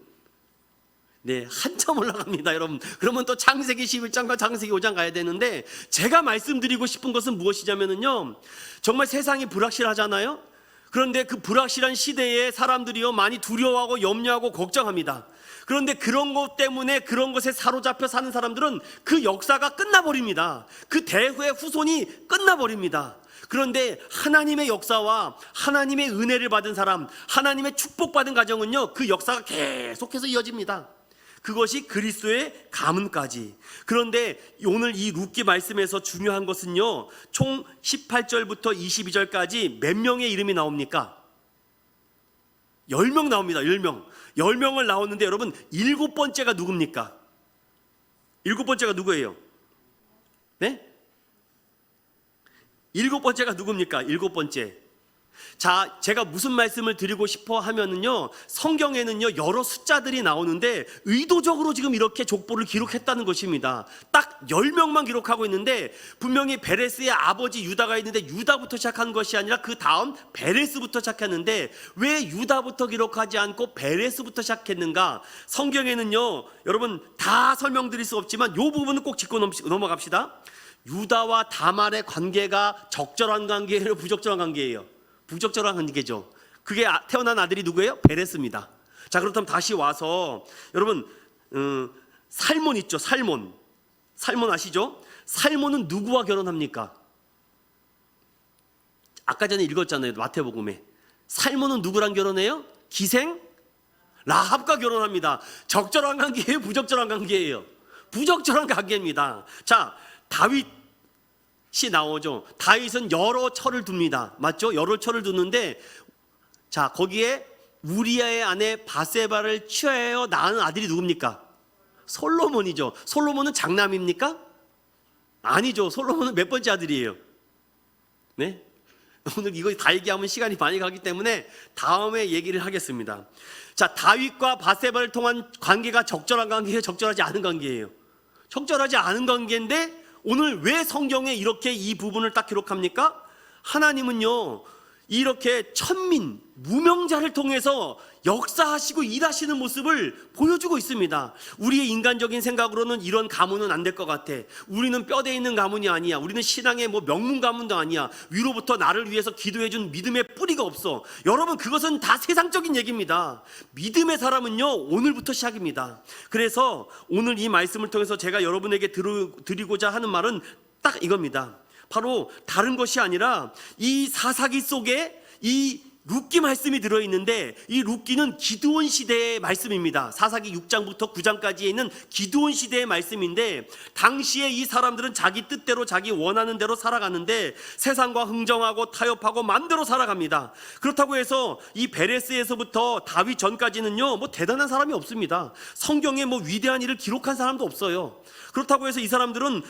네, 한참 올라갑니다, 여러분. 그러면 또 창세기 11장과 창세기 5장 가야 되는데 제가 말씀드리고 싶은 것은 무엇이냐면요, 정말 세상이 불확실하잖아요. 그런데 그 불확실한 시대에 사람들이요 많이 두려워하고 염려하고 걱정합니다. 그런데 그런 것 때문에 그런 것에 사로잡혀 사는 사람들은 그 역사가 끝나버립니다. 그 대후의 후손이 끝나버립니다. 그런데 하나님의 역사와 하나님의 은혜를 받은 사람, 하나님의 축복받은 가정은요 그 역사가 계속해서 이어집니다. 그것이 그리스도의 가문까지. 그런데 오늘 이 룻기 말씀에서 중요한 것은요, 총 18절부터 22절까지 몇 명의 이름이 나옵니까? 10명 나옵니다. 10명. 10명을 나오는데 여러분 7번째가 누굽니까? 7번째가 누구예요? 네? 7번째가 누굽니까? 7번째. 자, 제가 무슨 말씀을 드리고 싶어 하면은요, 성경에는요 여러 숫자들이 나오는데 의도적으로 지금 이렇게 족보를 기록했다는 것입니다. 딱 10명만 기록하고 있는데 분명히 베레스의 아버지 유다가 있는데 유다부터 시작한 것이 아니라 그 다음 베레스부터 시작했는데 왜 유다부터 기록하지 않고 베레스부터 시작했는가? 성경에는요 여러분 다 설명드릴 수 없지만 이 부분은 꼭 짚고 넘어갑시다. 유다와 다말의 관계가 적절한 관계예요, 부적절한 관계예요? 부적절한 관계죠. 그게 태어난 아들이 누구예요? 베레스입니다. 자, 그렇다면 다시 와서 여러분 살몬 있죠. 살몬 아시죠? 살몬은 누구와 결혼합니까? 아까 전에 읽었잖아요, 마태복음에. 살몬은 누구랑 결혼해요? 기생 라합과 결혼합니다. 적절한 관계예요, 부적절한 관계예요? 부적절한 관계입니다. 자, 다윗이 나오죠. 다윗은 여러 철을 둡니다. 맞죠? 여러 철을 두는데 자, 거기에 우리아의 아내 바세바를 취하여 낳은 아들이 누굽니까? 솔로몬이죠. 솔로몬은 장남입니까? 아니죠. 솔로몬은 몇 번째 아들이에요? 네? 오늘 이거 다 얘기하면 시간이 많이 가기 때문에 다음에 얘기를 하겠습니다. 자, 다윗과 바세바를 통한 관계가 적절한 관계예요? 적절하지 않은 관계예요? 적절하지 않은 관계인데 오늘 왜 성경에 이렇게 이 부분을 딱 기록합니까? 하나님은요, 이렇게 천민, 무명자를 통해서 역사하시고 일하시는 모습을 보여주고 있습니다. 우리의 인간적인 생각으로는 이런 가문은 안 될 것 같아. 우리는 뼈대 있는 가문이 아니야. 우리는 신앙의 명문 가문도 아니야. 위로부터 나를 위해서 기도해준 믿음의 뿌리가 없어. 여러분, 그것은 다 세상적인 얘기입니다. 믿음의 사람은요, 오늘부터 시작입니다. 그래서 오늘 이 말씀을 통해서 제가 여러분에게 드리고자 하는 말은 딱 이겁니다. 바로 다른 것이 아니라 이 사사기 속에 이 룻기 말씀이 들어있는데, 이 룻기는 기드온 시대의 말씀입니다. 사사기 6장부터 9장까지에 있는 기드온 시대의 말씀인데, 당시에 이 사람들은 자기 뜻대로 자기 원하는 대로 살아가는데 세상과 흥정하고 타협하고 마음대로 살아갑니다. 그렇다고 해서 이 베레스에서부터 다윗 전까지는요, 대단한 사람이 없습니다. 성경에 위대한 일을 기록한 사람도 없어요. 그렇다고 해서 이 사람들은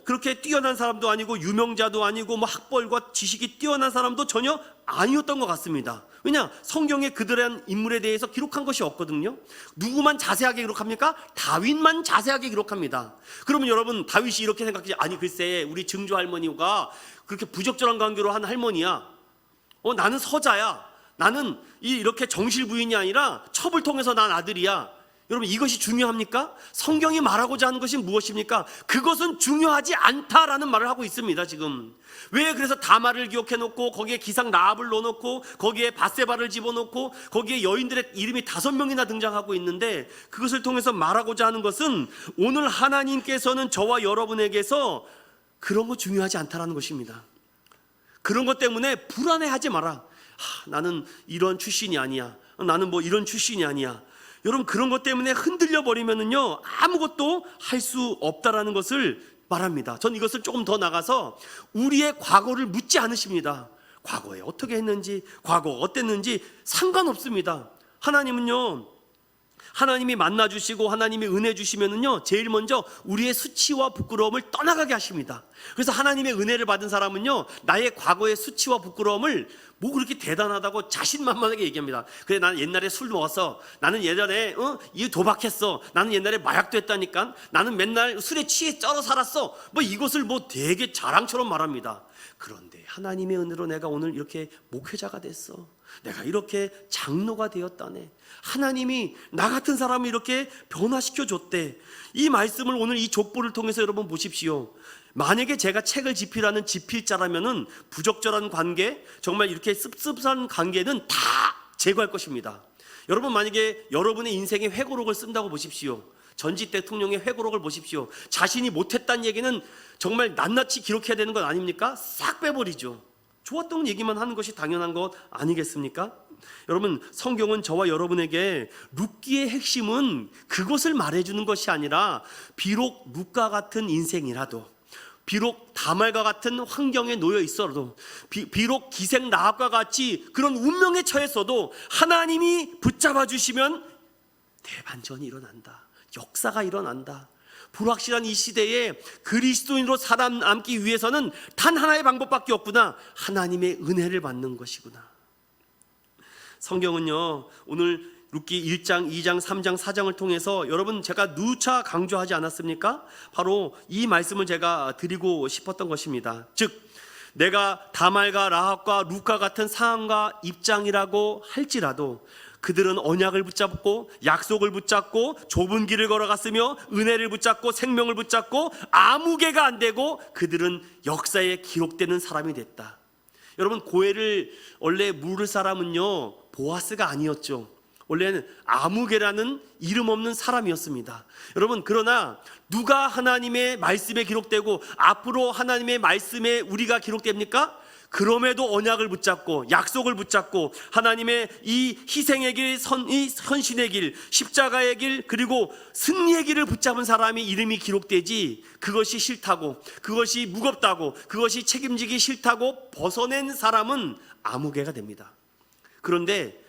그렇게 뛰어난 사람도 아니고 유명자도 아니고 학벌과 지식이 뛰어난 사람도 전혀 아니었던 것 같습니다. 왜냐? 성경에 그들의 인물에 대해서 기록한 것이 없거든요. 누구만 자세하게 기록합니까? 다윗만 자세하게 기록합니다. 그러면 여러분, 다윗이 이렇게 생각하지, 아니 글쎄 우리 증조 할머니가 그렇게 부적절한 관계로 한 할머니야. 나는 서자야. 나는 이렇게 정실 부인이 아니라 첩을 통해서 난 아들이야. 여러분, 이것이 중요합니까? 성경이 말하고자 하는 것이 무엇입니까? 그것은 중요하지 않다라는 말을 하고 있습니다. 지금 왜 그래서 다말을 기억해 놓고 거기에 기상 라합을 넣어놓고 거기에 바세바를 집어넣고 거기에 여인들의 이름이 5명이나 등장하고 있는데, 그것을 통해서 말하고자 하는 것은 오늘 하나님께서는 저와 여러분에게서 그런 거 중요하지 않다라는 것입니다. 그런 것 때문에 불안해하지 마라. 나는 이런 출신이 아니야. 나는 이런 출신이 아니야. 여러분, 그런 것 때문에 흔들려 버리면은요, 아무것도 할 수 없다라는 것을 말합니다. 전 이것을 조금 더 나가서 우리의 과거를 묻지 않으십니다. 과거에 어떻게 했는지, 과거가 어땠는지 상관없습니다. 하나님은요, 하나님이 만나주시고 하나님이 은혜 주시면은요, 제일 먼저 우리의 수치와 부끄러움을 떠나가게 하십니다. 그래서 하나님의 은혜를 받은 사람은요, 나의 과거의 수치와 부끄러움을 그렇게 대단하다고 자신만만하게 얘기합니다. 그래, 나는 옛날에 술 먹었어. 나는 예전에 이 도박했어. 나는 옛날에 마약도 했다니까. 나는 맨날 술에 취해 쩔어 살았어. 이것을 되게 자랑처럼 말합니다. 그런데 하나님의 은혜로 내가 오늘 이렇게 목회자가 됐어. 내가 이렇게 장로가 되었다네. 하나님이 나 같은 사람을 이렇게 변화시켜 줬대. 이 말씀을 오늘 이 족보를 통해서 여러분 보십시오. 만약에 제가 책을 집필하는 집필자라면은 부적절한 관계, 정말 이렇게 씁쓸한 관계는 다 제거할 것입니다. 여러분, 만약에 여러분의 인생의 회고록을 쓴다고 보십시오. 전직 대통령의 회고록을 보십시오. 자신이 못했다는 얘기는 정말 낱낱이 기록해야 되는 것 아닙니까? 싹 빼버리죠. 좋았던 얘기만 하는 것이 당연한 것 아니겠습니까? 여러분, 성경은 저와 여러분에게 룻기의 핵심은 그것을 말해주는 것이 아니라, 비록 룻과 같은 인생이라도, 비록 다말과 같은 환경에 놓여 있어도, 비록 기생 라합과 같이 그런 운명에 처했어도 하나님이 붙잡아 주시면 대반전이 일어난다. 역사가 일어난다. 불확실한 이 시대에 그리스도인으로 살아남기 위해서는 단 하나의 방법밖에 없구나. 하나님의 은혜를 받는 것이구나. 성경은요, 오늘 룻기 1장, 2장, 3장, 4장을 통해서 여러분, 제가 누차 강조하지 않았습니까? 바로 이 말씀을 제가 드리고 싶었던 것입니다. 즉, 내가 다말과 라합과 룻과 같은 상황과 입장이라고 할지라도 그들은 언약을 붙잡고 약속을 붙잡고 좁은 길을 걸어갔으며 은혜를 붙잡고 생명을 붙잡고 아무개가 안 되고 그들은 역사에 기록되는 사람이 됐다. 여러분, 고해를 원래 물을 사람은요, 보아스가 아니었죠. 원래는 아무개라는 이름 없는 사람이었습니다. 여러분, 그러나 누가 하나님의 말씀에 기록되고 앞으로 하나님의 말씀에 우리가 기록됩니까? 그럼에도 언약을 붙잡고 약속을 붙잡고 하나님의 이 희생의 길, 이 헌신의 길, 십자가의 길, 그리고 승리의 길을 붙잡은 사람이 이름이 기록되지, 그것이 싫다고, 그것이 무겁다고, 그것이 책임지기 싫다고 벗어낸 사람은 아무개가 됩니다. 그런데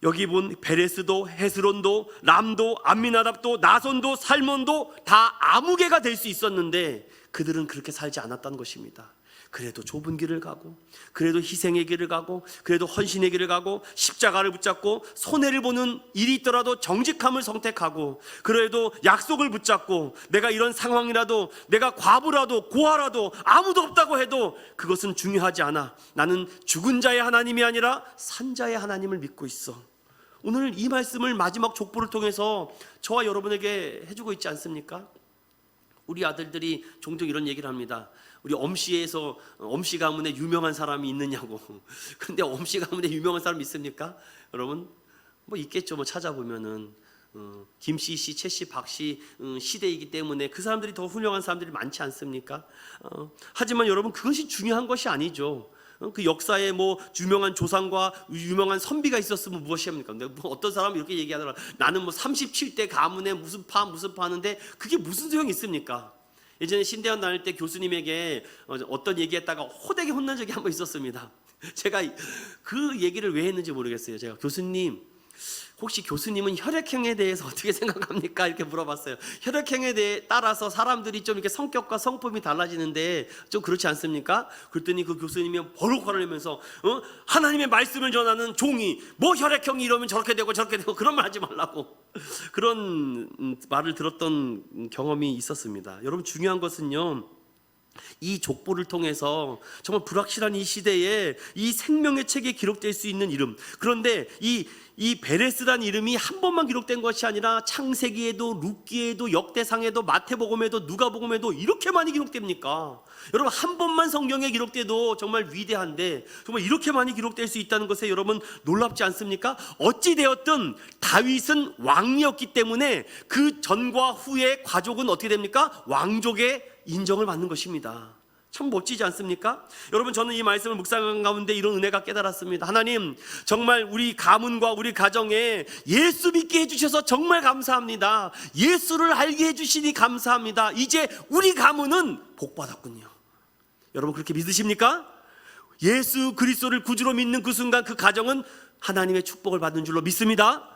여기 본 베레스도 헤스론도 람도 암미나답도 나손도 살몬도 다 아무개가 될 수 있었는데 그들은 그렇게 살지 않았다는 것입니다. 그래도 좁은 길을 가고, 그래도 희생의 길을 가고, 그래도 헌신의 길을 가고, 십자가를 붙잡고, 손해를 보는 일이 있더라도 정직함을 선택하고, 그래도 약속을 붙잡고, 내가 이런 상황이라도, 내가 과부라도 고아라도 아무도 없다고 해도 그것은 중요하지 않아. 나는 죽은 자의 하나님이 아니라 산 자의 하나님을 믿고 있어. 오늘 이 말씀을 마지막 족보를 통해서 저와 여러분에게 해주고 있지 않습니까? 우리 아들들이 종종 이런 얘기를 합니다. 우리 엄씨에서 엄씨 가문에 유명한 사람이 있느냐고. 근데 엄씨 가문에 유명한 사람이 있습니까? 여러분 뭐 있겠죠. 뭐 찾아보면은 김씨, 씨, 최씨, 박씨 시대이기 때문에 그 사람들이 더 훌륭한 사람들이 많지 않습니까? 하지만 여러분 그것이 중요한 것이 아니죠. 그 역사에 뭐 유명한 조상과 유명한 선비가 있었으면 무엇이합니까? 근데 뭐 어떤 사람이 이렇게 얘기하더라. 나는 뭐 37대 가문에 무슨 파 하는데 그게 무슨 소용이 있습니까? 예전에 신대원 다닐 때 교수님에게 어떤 얘기했다가 호되게 혼난 적이 한 번 있었습니다. 제가 그 얘기를 왜 했는지 모르겠어요. 제가 교수님, 혹시 교수님은 혈액형에 대해서 어떻게 생각합니까? 이렇게 물어봤어요. 혈액형에 대해 따라서 사람들이 좀 이렇게 성격과 성품이 달라지는데 좀 그렇지 않습니까? 그랬더니 그 교수님이 버럭 화내면서 하나님의 말씀을 전하는 종이 뭐 혈액형이 이러면 저렇게 되고 저렇게 되고 그런 말 하지 말라고 그런 말을 들었던 경험이 있었습니다. 여러분 중요한 것은요, 이 족보를 통해서 정말 불확실한 이 시대에 이 생명의 책에 기록될 수 있는 이름, 그런데 이 베레스라는 이름이 한 번만 기록된 것이 아니라 창세기에도 룻기에도 역대상에도 마태복음에도 누가복음에도 이렇게 많이 기록됩니까? 여러분 한 번만 성경에 기록돼도 정말 위대한데 정말 이렇게 많이 기록될 수 있다는 것에 여러분 놀랍지 않습니까? 어찌되었든 다윗은 왕이었기 때문에 그 전과 후의 가족은 어떻게 됩니까? 왕족의 인정을 받는 것입니다. 참 멋지지 않습니까? 여러분 저는 이 말씀을 묵상하는 가운데 이런 은혜가 깨달았습니다. 하나님 정말 우리 가문과 우리 가정에 예수 믿게 해주셔서 정말 감사합니다. 예수를 알게 해주시니 감사합니다. 이제 우리 가문은 복받았군요. 여러분 그렇게 믿으십니까? 예수 그리스도를 구주로 믿는 그 순간 그 가정은 하나님의 축복을 받는 줄로 믿습니다.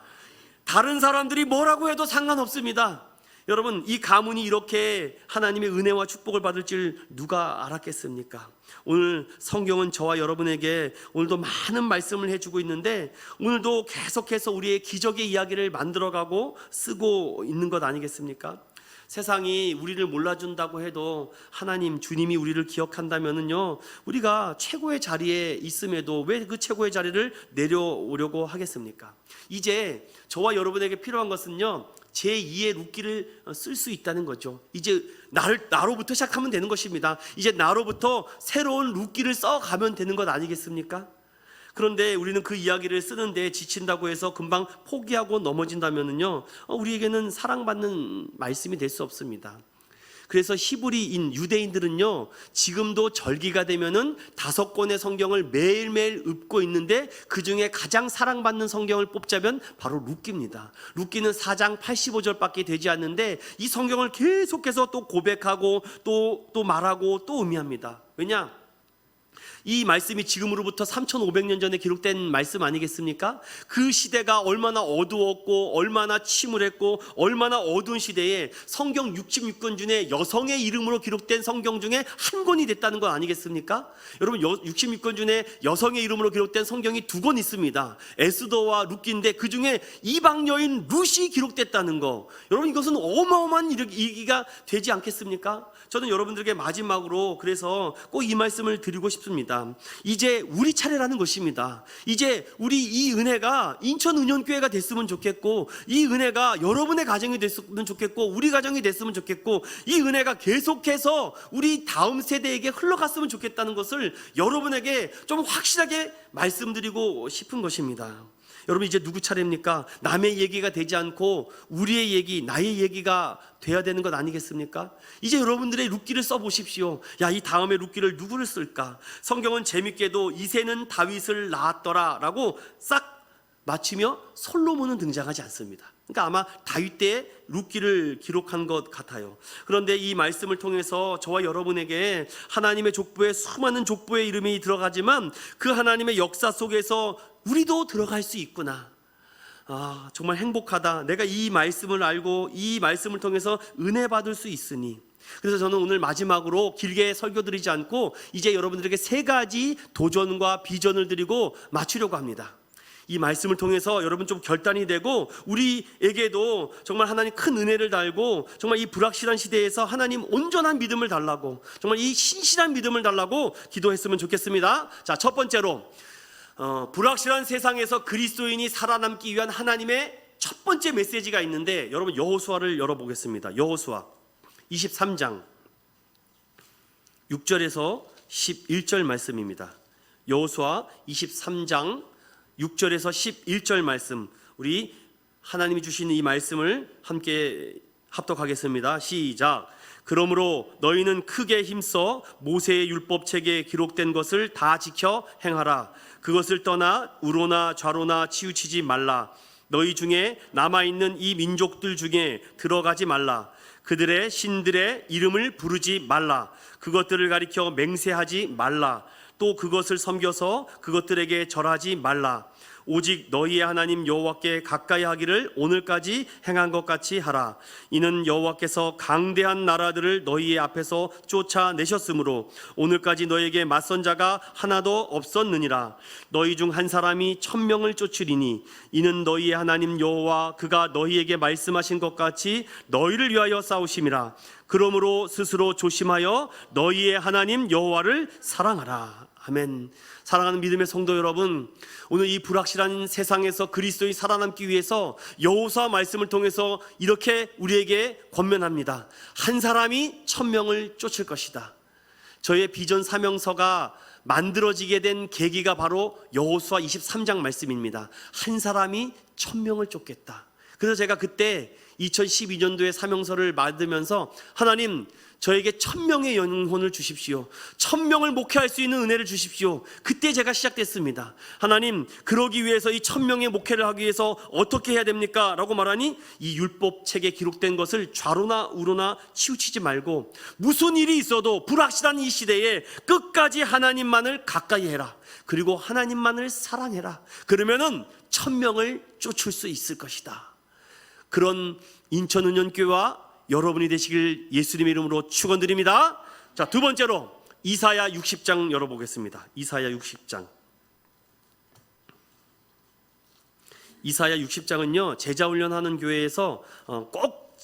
다른 사람들이 뭐라고 해도 상관없습니다. 여러분 이 가문이 이렇게 하나님의 은혜와 축복을 받을 줄 누가 알았겠습니까? 오늘 성경은 저와 여러분에게 오늘도 많은 말씀을 해주고 있는데 오늘도 계속해서 우리의 기적의 이야기를 만들어가고 쓰고 있는 것 아니겠습니까? 세상이 우리를 몰라준다고 해도 하나님 주님이 우리를 기억한다면은요, 우리가 최고의 자리에 있음에도 왜 그 최고의 자리를 내려오려고 하겠습니까? 이제 저와 여러분에게 필요한 것은요, 제2의 룻기를 쓸 수 있다는 거죠. 이제 나로부터 시작하면 되는 것입니다. 이제 나로부터 새로운 룻기를 써가면 되는 것 아니겠습니까? 그런데 우리는 그 이야기를 쓰는데 지친다고 해서 금방 포기하고 넘어진다면은요, 우리에게는 사랑받는 말씀이 될 수 없습니다. 그래서 히브리인 유대인들은요, 지금도 절기가 되면은 5권의 성경을 매일매일 읊고 있는데 그 중에 가장 사랑받는 성경을 뽑자면 바로 룻기입니다. 룻기는 4장 85절밖에 되지 않는데 이 성경을 계속해서 또 고백하고 또 말하고 또 의미합니다. 왜냐? 이 말씀이 지금으로부터 3500년 전에 기록된 말씀 아니겠습니까? 그 시대가 얼마나 어두웠고 얼마나 침울했고 얼마나 어두운 시대에 성경 66권 중에 여성의 이름으로 기록된 성경 중에 한 권이 됐다는 건 아니겠습니까? 여러분 66권 중에 여성의 이름으로 기록된 성경이 2권 있습니다. 에스더와 룻기인데 그 중에 이방 여인 룻이 기록됐다는 거, 여러분 이것은 어마어마한 일기가 되지 않겠습니까? 저는 여러분들에게 마지막으로 그래서 꼭 이 말씀을 드리고 싶습니다. 이제 우리 차례라는 것입니다. 이제 우리 이 은혜가 인천은ion교회가 됐으면 좋겠고, 이 은혜가 여러분의 가정이 됐으면 좋겠고, 우리 가정이 됐으면 좋겠고, 이 은혜가 계속해서 우리 다음 세대에게 흘러갔으면 좋겠다는 것을 여러분에게 좀 확실하게 말씀드리고 싶은 것입니다. 여러분 이제 누구 차례입니까? 남의 얘기가 되지 않고 우리의 얘기, 나의 얘기가 돼야 되는 것 아니겠습니까? 이제 여러분들의 룻기를 써보십시오. 야, 이 다음에 룻기를 누구를 쓸까? 성경은 재밌게도 이새는 다윗을 낳았더라 라고 싹 맞추며 솔로몬은 등장하지 않습니다. 그러니까 아마 다윗 때의 룻기를 기록한 것 같아요. 그런데 이 말씀을 통해서 저와 여러분에게 하나님의 족보에 수많은 족보의 이름이 들어가지만 그 하나님의 역사 속에서 우리도 들어갈 수 있구나. 정말 행복하다. 내가 이 말씀을 알고 이 말씀을 통해서 은혜 받을 수 있으니. 그래서 저는 오늘 마지막으로 길게 설교드리지 않고 이제 여러분들에게 3가지 도전과 비전을 드리고 마치려고 합니다. 이 말씀을 통해서 여러분 좀 결단이 되고 우리에게도 정말 하나님 큰 은혜를 달고 정말 이 불확실한 시대에서 하나님 온전한 믿음을 달라고, 정말 이 신실한 믿음을 달라고 기도했으면 좋겠습니다. 자, 첫 번째로 불확실한 세상에서 그리스도인이 살아남기 위한 하나님의 첫 번째 메시지가 있는데, 여러분 여호수아를 열어보겠습니다. 여호수아 23장 6절에서 11절 말씀입니다. 여호수아 23장 6절에서 11절 말씀, 우리 하나님이 주시는 이 말씀을 함께 합독하겠습니다. 시작. 그러므로 너희는 크게 힘써 모세의 율법책에 기록된 것을 다 지켜 행하라. 그것을 떠나 우로나 좌로나 치우치지 말라. 너희 중에 남아있는 이 민족들 중에 들어가지 말라. 그들의 신들의 이름을 부르지 말라. 그것들을 가리켜 맹세하지 말라. 또 그것을 섬겨서 그것들에게 절하지 말라. 오직 너희의 하나님 여호와께 가까이 하기를 오늘까지 행한 것 같이 하라. 이는 여호와께서 강대한 나라들을 너희의 앞에서 쫓아내셨으므로 오늘까지 너희에게 맞선 자가 하나도 없었느니라. 너희 중 한 사람이 1000명을 쫓으리니 이는 너희의 하나님 여호와 그가 너희에게 말씀하신 것 같이 너희를 위하여 싸우심이라. 그러므로 스스로 조심하여 너희의 하나님 여호와를 사랑하라. 아멘. 사랑하는 믿음의 성도 여러분, 오늘 이 불확실한 세상에서 그리스도인이 살아남기 위해서 여호수아 말씀을 통해서 이렇게 우리에게 권면합니다. 한 사람이 1000명을 쫓을 것이다. 저의 비전 사명서가 만들어지게 된 계기가 바로 여호수아 23장 말씀입니다. 한 사람이 1000명을 쫓겠다. 그래서 제가 그때 2012년도에 사명서를 만들면서 하나님, 저에게 1000명의 영혼을 주십시오. 1000명을 목회할 수 있는 은혜를 주십시오. 그때 제가 시작됐습니다. 하나님, 그러기 위해서 이 1000명의 목회를 하기 위해서 어떻게 해야 됩니까? 라고 말하니 이 율법책에 기록된 것을 좌로나 우로나 치우치지 말고 무슨 일이 있어도 불확실한 이 시대에 끝까지 하나님만을 가까이 해라. 그리고 하나님만을 사랑해라. 그러면은 1000명을 쫓을 수 있을 것이다. 그런 인천은연교회와 여러분이 되시길 예수님의 이름으로 축원드립니다. 자, 두 번째로 이사야 60장 열어보겠습니다. 이사야 60장. 이사야 60장은요 제자훈련하는 교회에서 꼭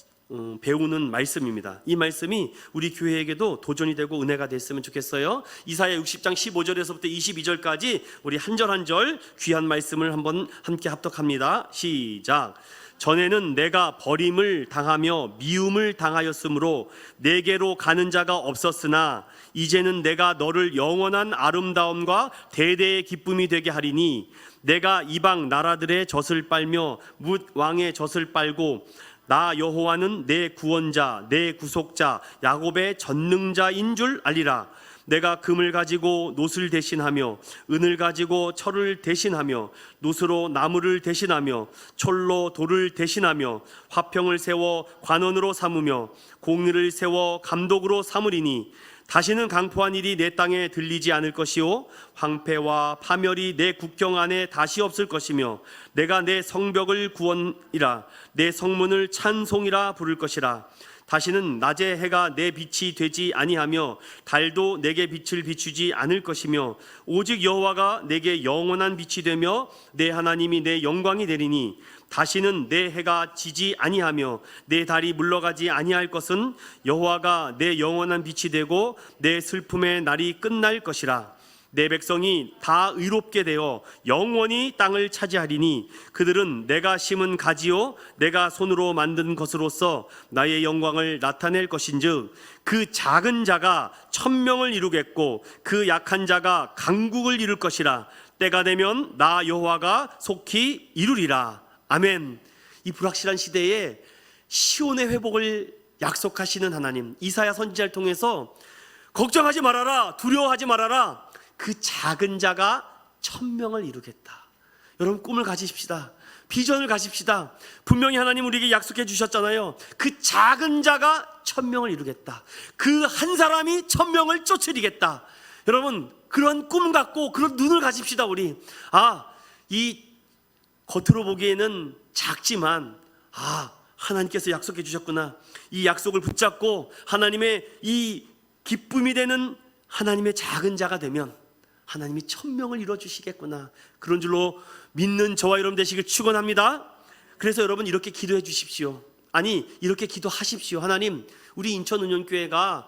배우는 말씀입니다. 이 말씀이 우리 교회에게도 도전이 되고 은혜가 됐으면 좋겠어요. 이사야 60장 15절에서부터 22절까지 우리 한 절 한 절 귀한 말씀을 한번 함께 합독합니다. 시작. 전에는 내가 버림을 당하며 미움을 당하였으므로 내게로 가는 자가 없었으나 이제는 내가 너를 영원한 아름다움과 대대의 기쁨이 되게 하리니 내가 이방 나라들의 젖을 빨며 뭇 왕의 젖을 빨고 나 여호와는 내 구원자 내 구속자 야곱의 전능자인 줄 알리라. 내가 금을 가지고 놋을 대신하며 은을 가지고 철을 대신하며 놋으로 나무를 대신하며 철로 돌을 대신하며 화평을 세워 관원으로 삼으며 공의를 세워 감독으로 삼으리니 다시는 강포한 일이 내 땅에 들리지 않을 것이요 황폐와 파멸이 내 국경 안에 다시 없을 것이며 내가 내 성벽을 구원이라 내 성문을 찬송이라 부를 것이라. 다시는 낮에 해가 내 빛이 되지 아니하며 달도 내게 빛을 비추지 않을 것이며 오직 여호와가 내게 영원한 빛이 되며 내 하나님이 내 영광이 되리니 다시는 내 해가 지지 아니하며 내 달이 물러가지 아니할 것은 여호와가 내 영원한 빛이 되고 내 슬픔의 날이 끝날 것이라. 내 백성이 다 의롭게 되어 영원히 땅을 차지하리니 그들은 내가 심은 가지요 내가 손으로 만든 것으로서 나의 영광을 나타낼 것인즉 그 작은 자가 1000명을 이루겠고 그 약한 자가 강국을 이룰 것이라. 때가 되면 나 여호와가 속히 이루리라. 아멘. 이 불확실한 시대에 시온의 회복을 약속하시는 하나님, 이사야 선지자를 통해서 걱정하지 말아라, 두려워하지 말아라, 그 작은 자가 1000명을 이루겠다. 여러분 꿈을 가지십시다. 비전을 가집시다. 분명히 하나님 우리에게 약속해 주셨잖아요. 그 작은 자가 1000명을 이루겠다. 그 한 사람이 1000명을 쫓으리겠다. 여러분 그런 꿈을 갖고 그런 눈을 가집시다. 우리 이 겉으로 보기에는 작지만 하나님께서 약속해 주셨구나. 이 약속을 붙잡고 하나님의 이 기쁨이 되는 하나님의 작은 자가 되면 하나님이 천명을 이루어주시겠구나. 그런 줄로 믿는 저와 여러분 되시길 축원합니다. 그래서 여러분 이렇게 기도해 주십시오. 아니 이렇게 기도하십시오. 하나님, 우리 인천은연교회가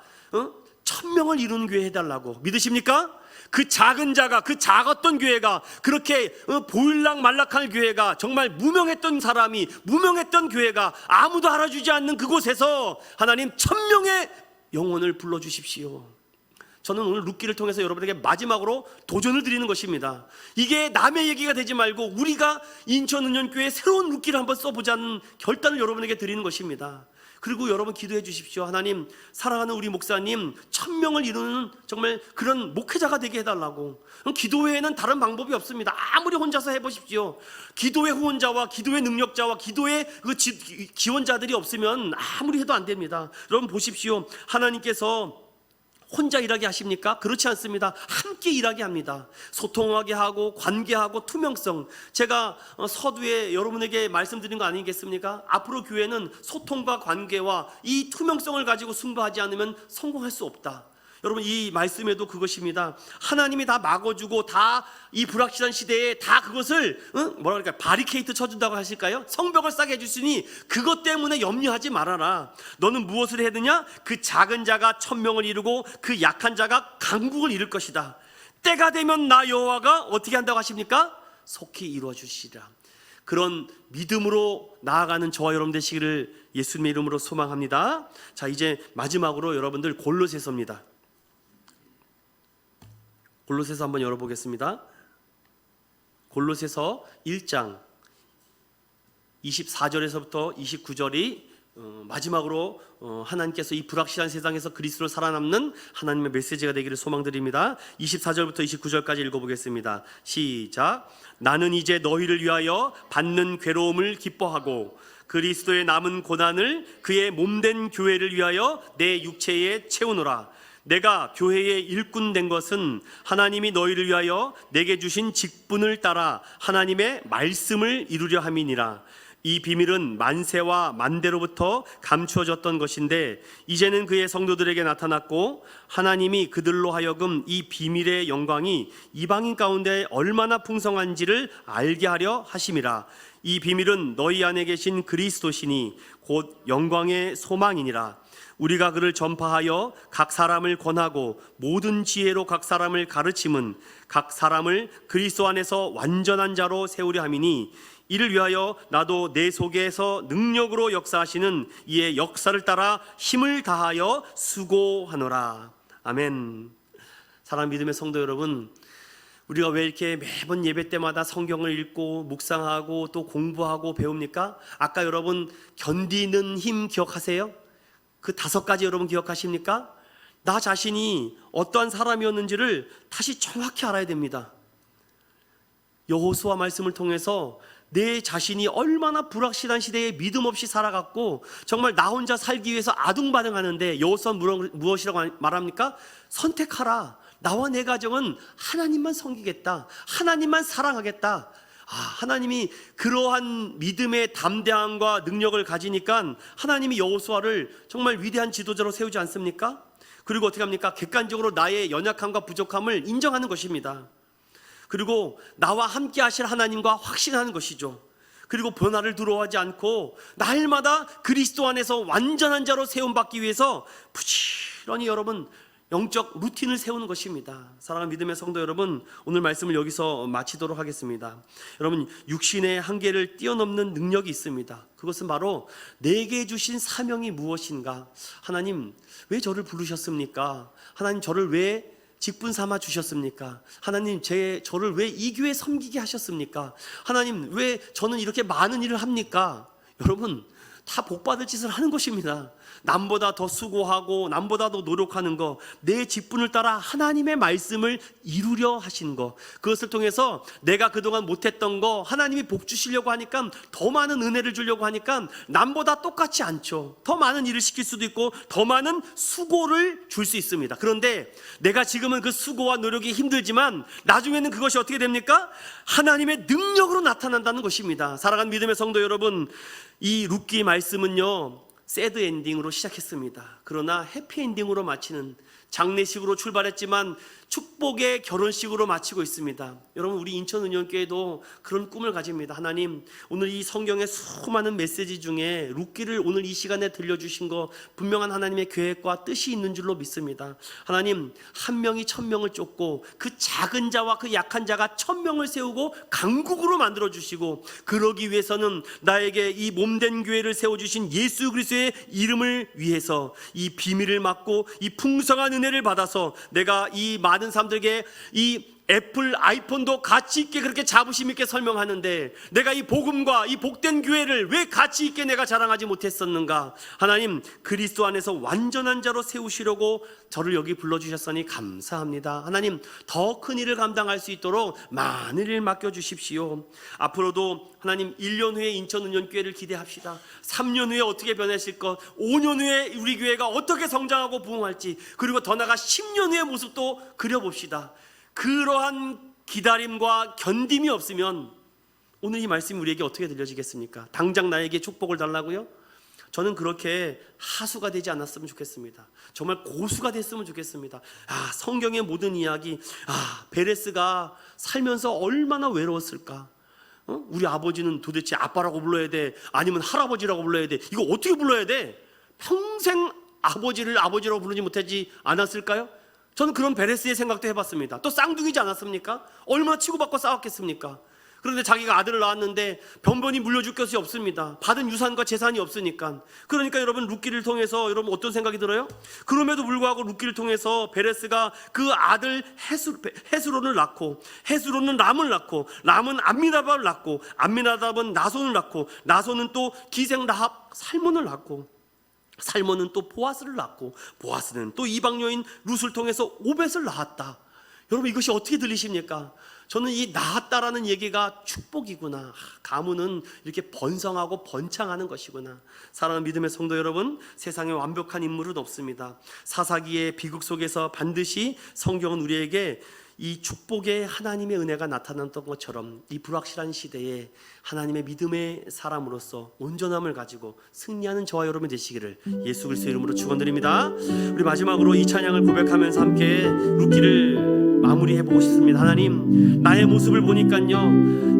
천명을 이루는 교회 해달라고. 믿으십니까? 그 작은 자가, 그 작았던 교회가, 그렇게 보일락 말락한 교회가, 정말 무명했던 사람이, 무명했던 교회가 아무도 알아주지 않는 그곳에서 하나님 천명의 영혼을 불러주십시오. 저는 오늘 룻기를 통해서 여러분에게 마지막으로 도전을 드리는 것입니다. 이게 남의 얘기가 되지 말고 우리가 인천은연교회 새로운 룻기를 한번 써보자는 결단을 여러분에게 드리는 것입니다. 그리고 여러분 기도해 주십시오. 하나님, 사랑하는 우리 목사님 천명을 이루는 정말 그런 목회자가 되게 해달라고. 기도 외에는 다른 방법이 없습니다. 아무리 혼자서 해보십시오. 기도의 후원자와 기도의 능력자와 기도의 지원자들이 없으면 아무리 해도 안 됩니다. 여러분 보십시오. 하나님께서 혼자 일하게 하십니까? 그렇지 않습니다. 함께 일하게 합니다. 소통하게 하고 관계하고 투명성. 제가 서두에 여러분에게 말씀드린 거 아니겠습니까? 앞으로 교회는 소통과 관계와 이 투명성을 가지고 승부하지 않으면 성공할 수 없다. 여러분 이 말씀에도 그것입니다. 하나님이 다 막아주고 다 이 불확실한 시대에 다 그것을 뭐라 그럴까, 바리케이트 쳐준다고 하실까요? 성벽을 싸게 해주시니 그것 때문에 염려하지 말아라. 너는 무엇을 해야 되냐? 그 작은 자가 천명을 이루고 그 약한 자가 강국을 이룰 것이다. 때가 되면 나 여호와가 어떻게 한다고 하십니까? 속히 이루어 주시리라. 그런 믿음으로 나아가는 저와 여러분 되시기를 예수님의 이름으로 소망합니다. 자, 이제 마지막으로 여러분들 골로새서입니다. 골로새서 한번 열어보겠습니다. 골로새서 1장 24절에서부터 29절이 마지막으로 하나님께서 이 불확실한 세상에서 그리스도로 살아남는 하나님의 메시지가 되기를 소망드립니다. 24절부터 29절까지 읽어보겠습니다. 시작. 나는 이제 너희를 위하여 받는 괴로움을 기뻐하고 그리스도의 남은 고난을 그의 몸된 교회를 위하여 내 육체에 채우노라. 내가 교회의 일꾼 된 것은 하나님이 너희를 위하여 내게 주신 직분을 따라 하나님의 말씀을 이루려 함이니라. 이 비밀은 만세와 만대로부터 감추어졌던 것인데 이제는 그의 성도들에게 나타났고 하나님이 그들로 하여금 이 비밀의 영광이 이방인 가운데 얼마나 풍성한지를 알게 하려 하심이라. 이 비밀은 너희 안에 계신 그리스도시니 곧 영광의 소망이니라. 우리가 그를 전파하여 각 사람을 권하고 모든 지혜로 각 사람을 가르침은 각 사람을 그리스도 안에서 완전한 자로 세우려 함이니 이를 위하여 나도 내 속에서 능력으로 역사하시는 이의 역사를 따라 힘을 다하여 수고하노라. 아멘. 사랑하는 믿음의 성도 여러분, 우리가 왜 이렇게 매번 예배 때마다 성경을 읽고 묵상하고 또 공부하고 배웁니까? 아까 여러분 견디는 힘 기억하세요? 그 5가지 여러분 기억하십니까? 나 자신이 어떠한 사람이었는지를 다시 정확히 알아야 됩니다. 여호수아 말씀을 통해서 내 자신이 얼마나 불확실한 시대에 믿음 없이 살아갔고 정말 나 혼자 살기 위해서 아둥바둥하는데 여호수아 무엇이라고 말합니까? 선택하라. 나와 내 가정은 하나님만 섬기겠다. 하나님만 사랑하겠다. 하나님이 그러한 믿음의 담대함과 능력을 가지니까 하나님이 여호수아를 정말 위대한 지도자로 세우지 않습니까? 그리고 어떻게 합니까? 객관적으로 나의 연약함과 부족함을 인정하는 것입니다. 그리고 나와 함께 하실 하나님과 확신하는 것이죠. 그리고 변화를 두려워하지 않고 날마다 그리스도 안에서 완전한 자로 세움받기 위해서 부지런히 여러분 영적 루틴을 세우는 것입니다. 사랑하는 믿음의 성도 여러분, 오늘 말씀을 여기서 마치도록 하겠습니다. 여러분, 육신의 한계를 뛰어넘는 능력이 있습니다. 그것은 바로 내게 주신 사명이 무엇인가? 하나님 왜 저를 부르셨습니까? 하나님 저를 왜 직분 삼아 주셨습니까? 하나님 저를 왜 이 교회 섬기게 하셨습니까? 하나님 왜 저는 이렇게 많은 일을 합니까? 여러분 다 복받을 짓을 하는 것입니다. 남보다 더 수고하고 남보다 더 노력하는 거, 내 직분을 따라 하나님의 말씀을 이루려 하신 거, 그것을 통해서 내가 그동안 못했던 거 하나님이 복 주시려고 하니까 더 많은 은혜를 주려고 하니까 남보다 똑같지 않죠. 더 많은 일을 시킬 수도 있고 더 많은 수고를 줄 수 있습니다. 그런데 내가 지금은 그 수고와 노력이 힘들지만 나중에는 그것이 어떻게 됩니까? 하나님의 능력 능력으로 나타난다는 것입니다. 사랑하는 믿음의 성도 여러분, 이 룻기 말씀은요 새드 엔딩으로 시작했습니다. 그러나 해피 엔딩으로 마치는, 장례식으로 출발했지만 축복의 결혼식으로 마치고 있습니다. 여러분, 우리 인천은영교회도 그런 꿈을 가집니다. 하나님, 오늘 이 성경의 수많은 메시지 중에 룻기를 오늘 이 시간에 들려주신 거 분명한 하나님의 계획과 뜻이 있는 줄로 믿습니다. 하나님, 한 명이 1000명을 쫓고 그 작은 자와 그 약한 자가 1000명을 세우고 강국으로 만들어주시고, 그러기 위해서는 나에게 이 몸된 교회를 세워주신 예수 그리스도의 이름을 위해서 이 비밀을 맡고 이 풍성한 은혜를 받아서 내가 이 많은 사람들에게 이 애플 아이폰도 가치 있게 그렇게 자부심 있게 설명하는데, 내가 이 복음과 이 복된 교회를 왜 가치 있게 내가 자랑하지 못했었는가? 하나님, 그리스도 안에서 완전한 자로 세우시려고 저를 여기 불러주셨으니 감사합니다. 하나님, 더 큰 일을 감당할 수 있도록 많은 일 맡겨주십시오. 앞으로도 하나님 1년 후에 인천은영교회를 기대합시다. 3년 후에 어떻게 변했을 것, 5년 후에 우리 교회가 어떻게 성장하고 부흥할지, 그리고 더 나아가 10년 후의 모습도 그려봅시다. 그러한 기다림과 견딤이 없으면 오늘 이 말씀이 우리에게 어떻게 들려지겠습니까? 당장 나에게 축복을 달라고요? 저는 그렇게 하수가 되지 않았으면 좋겠습니다. 정말 고수가 됐으면 좋겠습니다. 성경의 모든 이야기, 베레스가 살면서 얼마나 외로웠을까? 우리 아버지는 도대체 아빠라고 불러야 돼? 아니면 할아버지라고 불러야 돼? 이거 어떻게 불러야 돼? 평생 아버지를 아버지라고 부르지 못하지 않았을까요? 저는 그런 베레스의 생각도 해봤습니다. 또 쌍둥이지 않았습니까? 얼마나 치고받고 싸웠겠습니까? 그런데 자기가 아들을 낳았는데 변변히 물려줄 것이 없습니다. 받은 유산과 재산이 없으니까. 그러니까 여러분, 룻기를 통해서 여러분 어떤 생각이 들어요? 그럼에도 불구하고 룻기를 통해서 베레스가 그 아들 헤스론을 낳고, 헤스론은 람을 낳고, 람은 암미나답을 낳고, 암미나답은 나손을 낳고, 나손은 또 기생 라합 살몬을 낳고, 살몬은 또 보아스를 낳고, 보아스는 또 이방 여인 룻을 통해서 오벳을 낳았다. 여러분, 이것이 어떻게 들리십니까? 저는 이 낳았다라는 얘기가 축복이구나, 가문은 이렇게 번성하고 번창하는 것이구나. 사랑하는 믿음의 성도 여러분, 세상에 완벽한 인물은 없습니다. 사사기의 비극 속에서 반드시 성경은 우리에게 이 축복의 하나님의 은혜가 나타났던 것처럼 이 불확실한 시대에 하나님의 믿음의 사람으로서 온전함을 가지고 승리하는 저와 여러분 되시기를 예수 그리스도 이름으로 축원드립니다. 우리 마지막으로 이 찬양을 고백하면서 함께 룻기를 마무리해보고 싶습니다. 하나님, 나의 모습을 보니까요,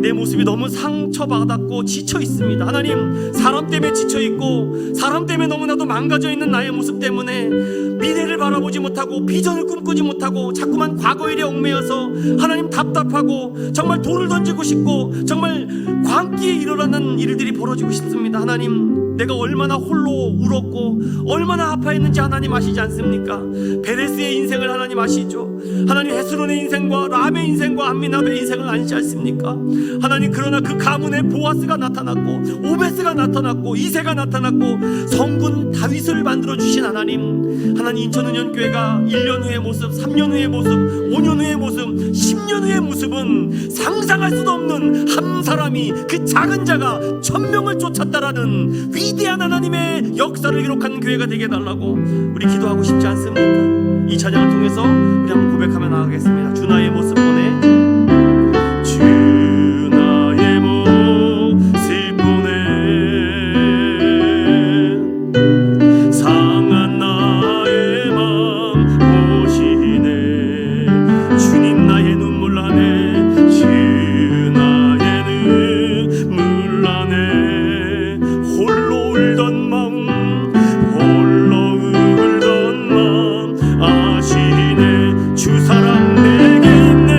내 모습이 너무 상처받았고 지쳐 있습니다. 하나님, 사람 때문에 지쳐 있고 사람 때문에 너무나도 망가져 있는 나의 모습 때문에 미래를 바라보지 못하고 비전을 꿈꾸지 못하고 자꾸만 과거 일에 얽매여서 하나님 답답하고 정말 돌을 던지고 싶고 정말 광기에 일어나는 일들이 벌어지고 싶습니다. 하나님, 내가 얼마나 홀로 울었고 얼마나 아파했는지 하나님 아시지 않습니까? 베레스의 인생을 하나님 아시죠? 하나님, 헤스론의 인생과 람의 인생과 암미나베의 인생을 아시지 않습니까? 하나님, 그러나 그 가문에 보아스가 나타났고 오베스가 나타났고 이새가 나타났고 성군 다윗을 만들어주신 하나님, 하나님, 인천은영교회가 1년 후의 모습, 3년 후의 모습, 5년 후의 모습, 10년 후의 모습은 상상할 수도 없는 한 사람이, 그 작은 자가 1000명을 쫓았다라는 위대한 하나님의 역사를 기록한 교회가 되게 해달라고 우리 기도하고 싶지 않습니까? 이 찬양을 통해서 우리 한번 고백하며 나가겠습니다. 주 나의 모습 보내, 주 나의 모습 보내, 상한 나의 맘 보시네, 주님 나의 눈물 나네, 주 나의 눈물 나네, 홀로 울던 마음, 홀로 울던 마음 아시네, 주 사랑 내게 있네,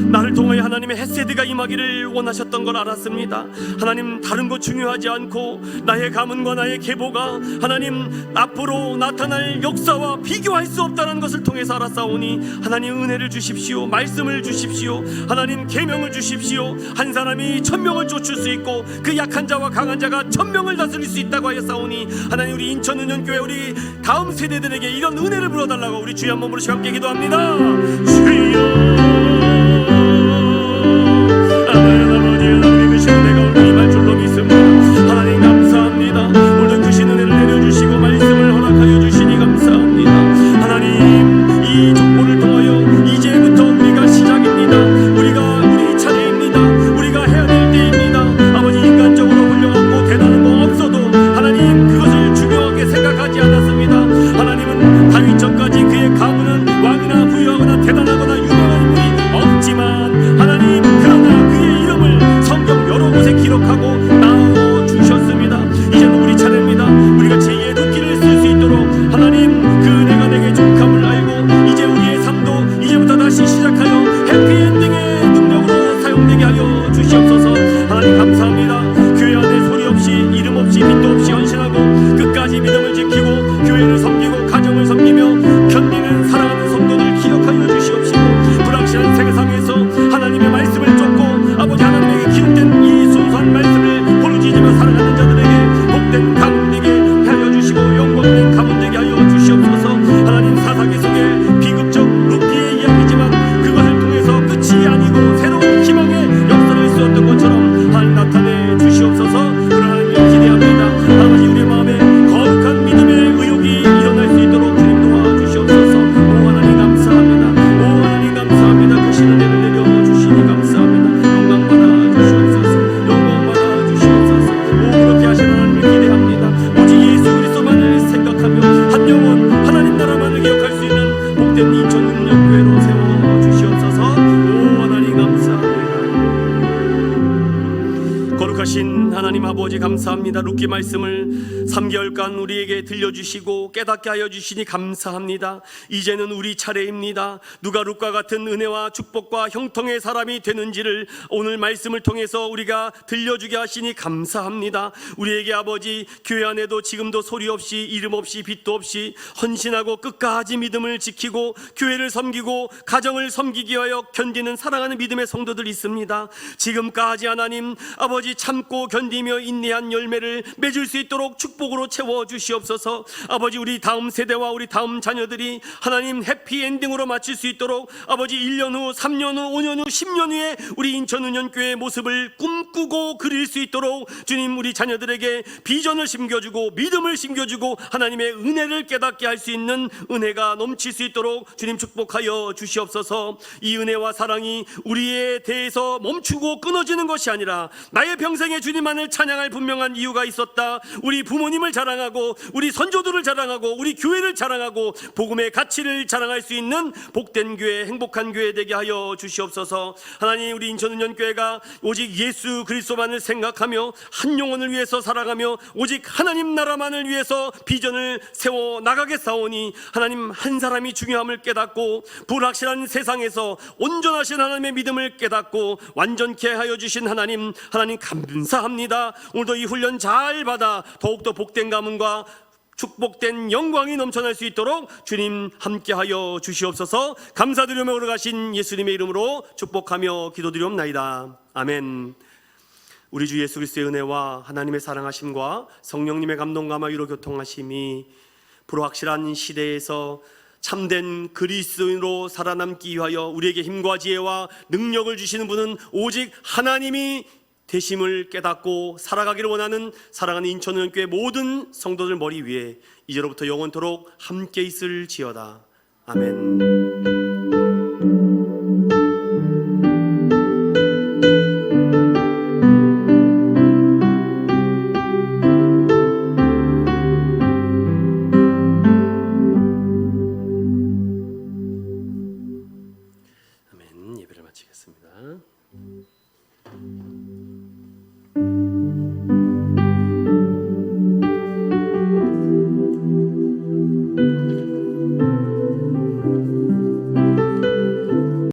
나를 통하여 하나님의 헤세드가 임하기를 원하셨던 걸 알았습니다. 하나님, 다른 것 중요하지 않고 나의 가문과 나의 계보가 하나님 앞으로 나타날 역사와 비교할 수 없다는 것을 통해서 알았사오니 하나님 은혜를 주십시오. 말씀을 주십시오. 하나님 계명을 주십시오. 한 사람이 1000명을 쫓을 수 있고 그 약한 자와 강한 자가 1000명을 다스릴 수 있다고 하였사오니 하나님, 우리 인천은연교회 우리 다음 세대들에게 이런 은혜를 불어달라고 우리 주여 한번 부르시고 함께 기도합니다. 주여, 아버지 하나님 크신 은혜가 오늘 임할 줄로 믿습니다. 하나님 감사합니다. 오늘도 크신 은혜를 내려주시고 말씀을 허락하여 주시니 감사합니다. 하나님, 이 족보를 통하여 이제부터 우리가 시작입니다. 우리 차례입니다. 우리가 해야 될 때입니다. 아버지, 인간적으로 훌륭하고 대단한 거 없어도 하나님 그것을 중요하게 생각하지 않았습니다. 하나님은 다윗 전까지 그의 가문은 왕이나 부유하거나 대단하거나 유명한 인물이 없지만 하나님, 그러나 그의 이름을 성경 여러 곳에 기록하고 낳아주셨습니다. 이제는 우리 차례입니다. 우리가 제2의 룻기를 쓸 수 있도록 하나님, 그 은혜가 내게 족함을 알고 이제 우리의 삶도 이제부터 다시 시작하여 해피엔딩의 능력으로 사용되게 하여 주시옵소서. 하나님 감사합니다. 교회 안에 소리 없이 이름 없이 빛도 없이 헌신하고 끝까지 믿음을 지키고 교회를 섬기고 가정을 섬기며 견디는 사랑하는 성도들 기억하여 주시옵시고, 불확실한 세상에서 하나님의 말씀을 쫓고 아버지 하나님에게 기록된 이 순수한 말씀을 부르짖으며 살아가는 자들에게 복된 가문 되게 하여 주시고 영광된 가문 되게 하여 주시옵소서. 하나님, 사사기 속에 비극적 루피의 이야기지만 그것을 통해서 끝이 아니고 새로운 희망의 역사를 쓰었던 것처럼 하나님 나타내 주시옵소서. 그런 하나님을 기대합니다. 아버지, 우리 마음에 거룩한 믿음의 의욕이 일어날 수 있도록 주님 도와주시옵소서. 오 하나님 감사합니다. 오 하나님 감사합니다. 그 신은혜를 내려주시니 감사합니다. 영광 받아 주시옵소서. 영광 받아 주시옵소서. 오 그렇게 하신 하나님을 기대합니다. 오직 예수 그리스도만을 생각하며 한 영혼 하나님 나라만을 기억할 수 있는 복된 인천은연교회로 세워주시옵소서. 오 하나님 감사합니다. 거룩하신 하나님 아버지 감사합니다. 룻기 말씀을 3개월간 우리에게 들려주시고 깨닫게 하여 주시니 감사합니다. 이제는 우리 차례입니다. 누가 룻과 같은 은혜와 축복과 형통의 사람이 되는지를 오늘 말씀을 통해서 우리가 들려주게 하시니 감사합니다. 우리에게 아버지, 교회 안에도 지금도 소리 없이 이름 없이 빛도 없이 헌신하고 끝까지 믿음을 지키고 교회를 섬기고 가정을 섬기기 위하여 견디는 사랑하는 믿음의 성도들 있습니다. 지금까지 하나님 아버지 참고 견디며 인내한 열매를 맺을 수 있도록 축복으로 채워주시옵소서. 아버지, 우리 다음 세대와 우리 다음 자녀들이 하나님 해피엔딩으로 마칠 수 있도록 아버지 1년 후 3년 후 5년 후 10년 후에 우리 인천은연교회의 모습을 꿈꾸고 그릴 수 있도록 주님, 우리 자녀들에게 비전을 심겨주고 믿음을 심겨주고 하나님의 은혜를 깨닫게 할 수 있는 은혜가 넘칠 수 있도록 주님 축복하여 주시옵소서. 이 은혜와 사랑이 우리에 대해서 멈추고 끊어지는 것이 아니라 나의 평생에 주님만을 찬양할 분명한 이유가 있었다. 우리 부모님을 자랑하고 우리 선조들을 자랑하고 우리 교회를 자랑하고 복음의 가치를 자랑할 수 있는 복된 교회, 행복한 교회 되게 하여 주시옵소서. 하나님, 우리 인천은연교회가 오직 예수 그리스도만을 생각하며 한 영혼을 위해서 살아가며 오직 하나님 나라만을 위해서 비전을 세워 나가겠사오니 하나님, 한 사람이 중요함을 깨닫고 불확실한 세상에서 온전하신 하나님의 믿음을 깨닫고 완전케 하여 주신 하나님 감사합니다. 오늘도 이 훈련 잘 받아 더욱더 복된 가문과 축복된 영광이 넘쳐날 수 있도록 주님 함께하여 주시옵소서. 감사드리며 오르가신 예수님의 이름으로 축복하며 기도드리옵나이다. 아멘. 우리 주 예수 그리스도의 은혜와 하나님의 사랑하심과 성령님의 감동과 마유로 교통하심이 불확실한 시대에서 참된 그리스도인으로 살아남기 위하여 우리에게 힘과 지혜와 능력을 주시는 분은 오직 하나님이 되심을 깨닫고 살아가기를 원하는 사랑하는 인천은연교회 모든 성도들 머리 위에 이제로부터 영원토록 함께 있을지어다. 아멘. 아멘. 예배를 마치겠습니다.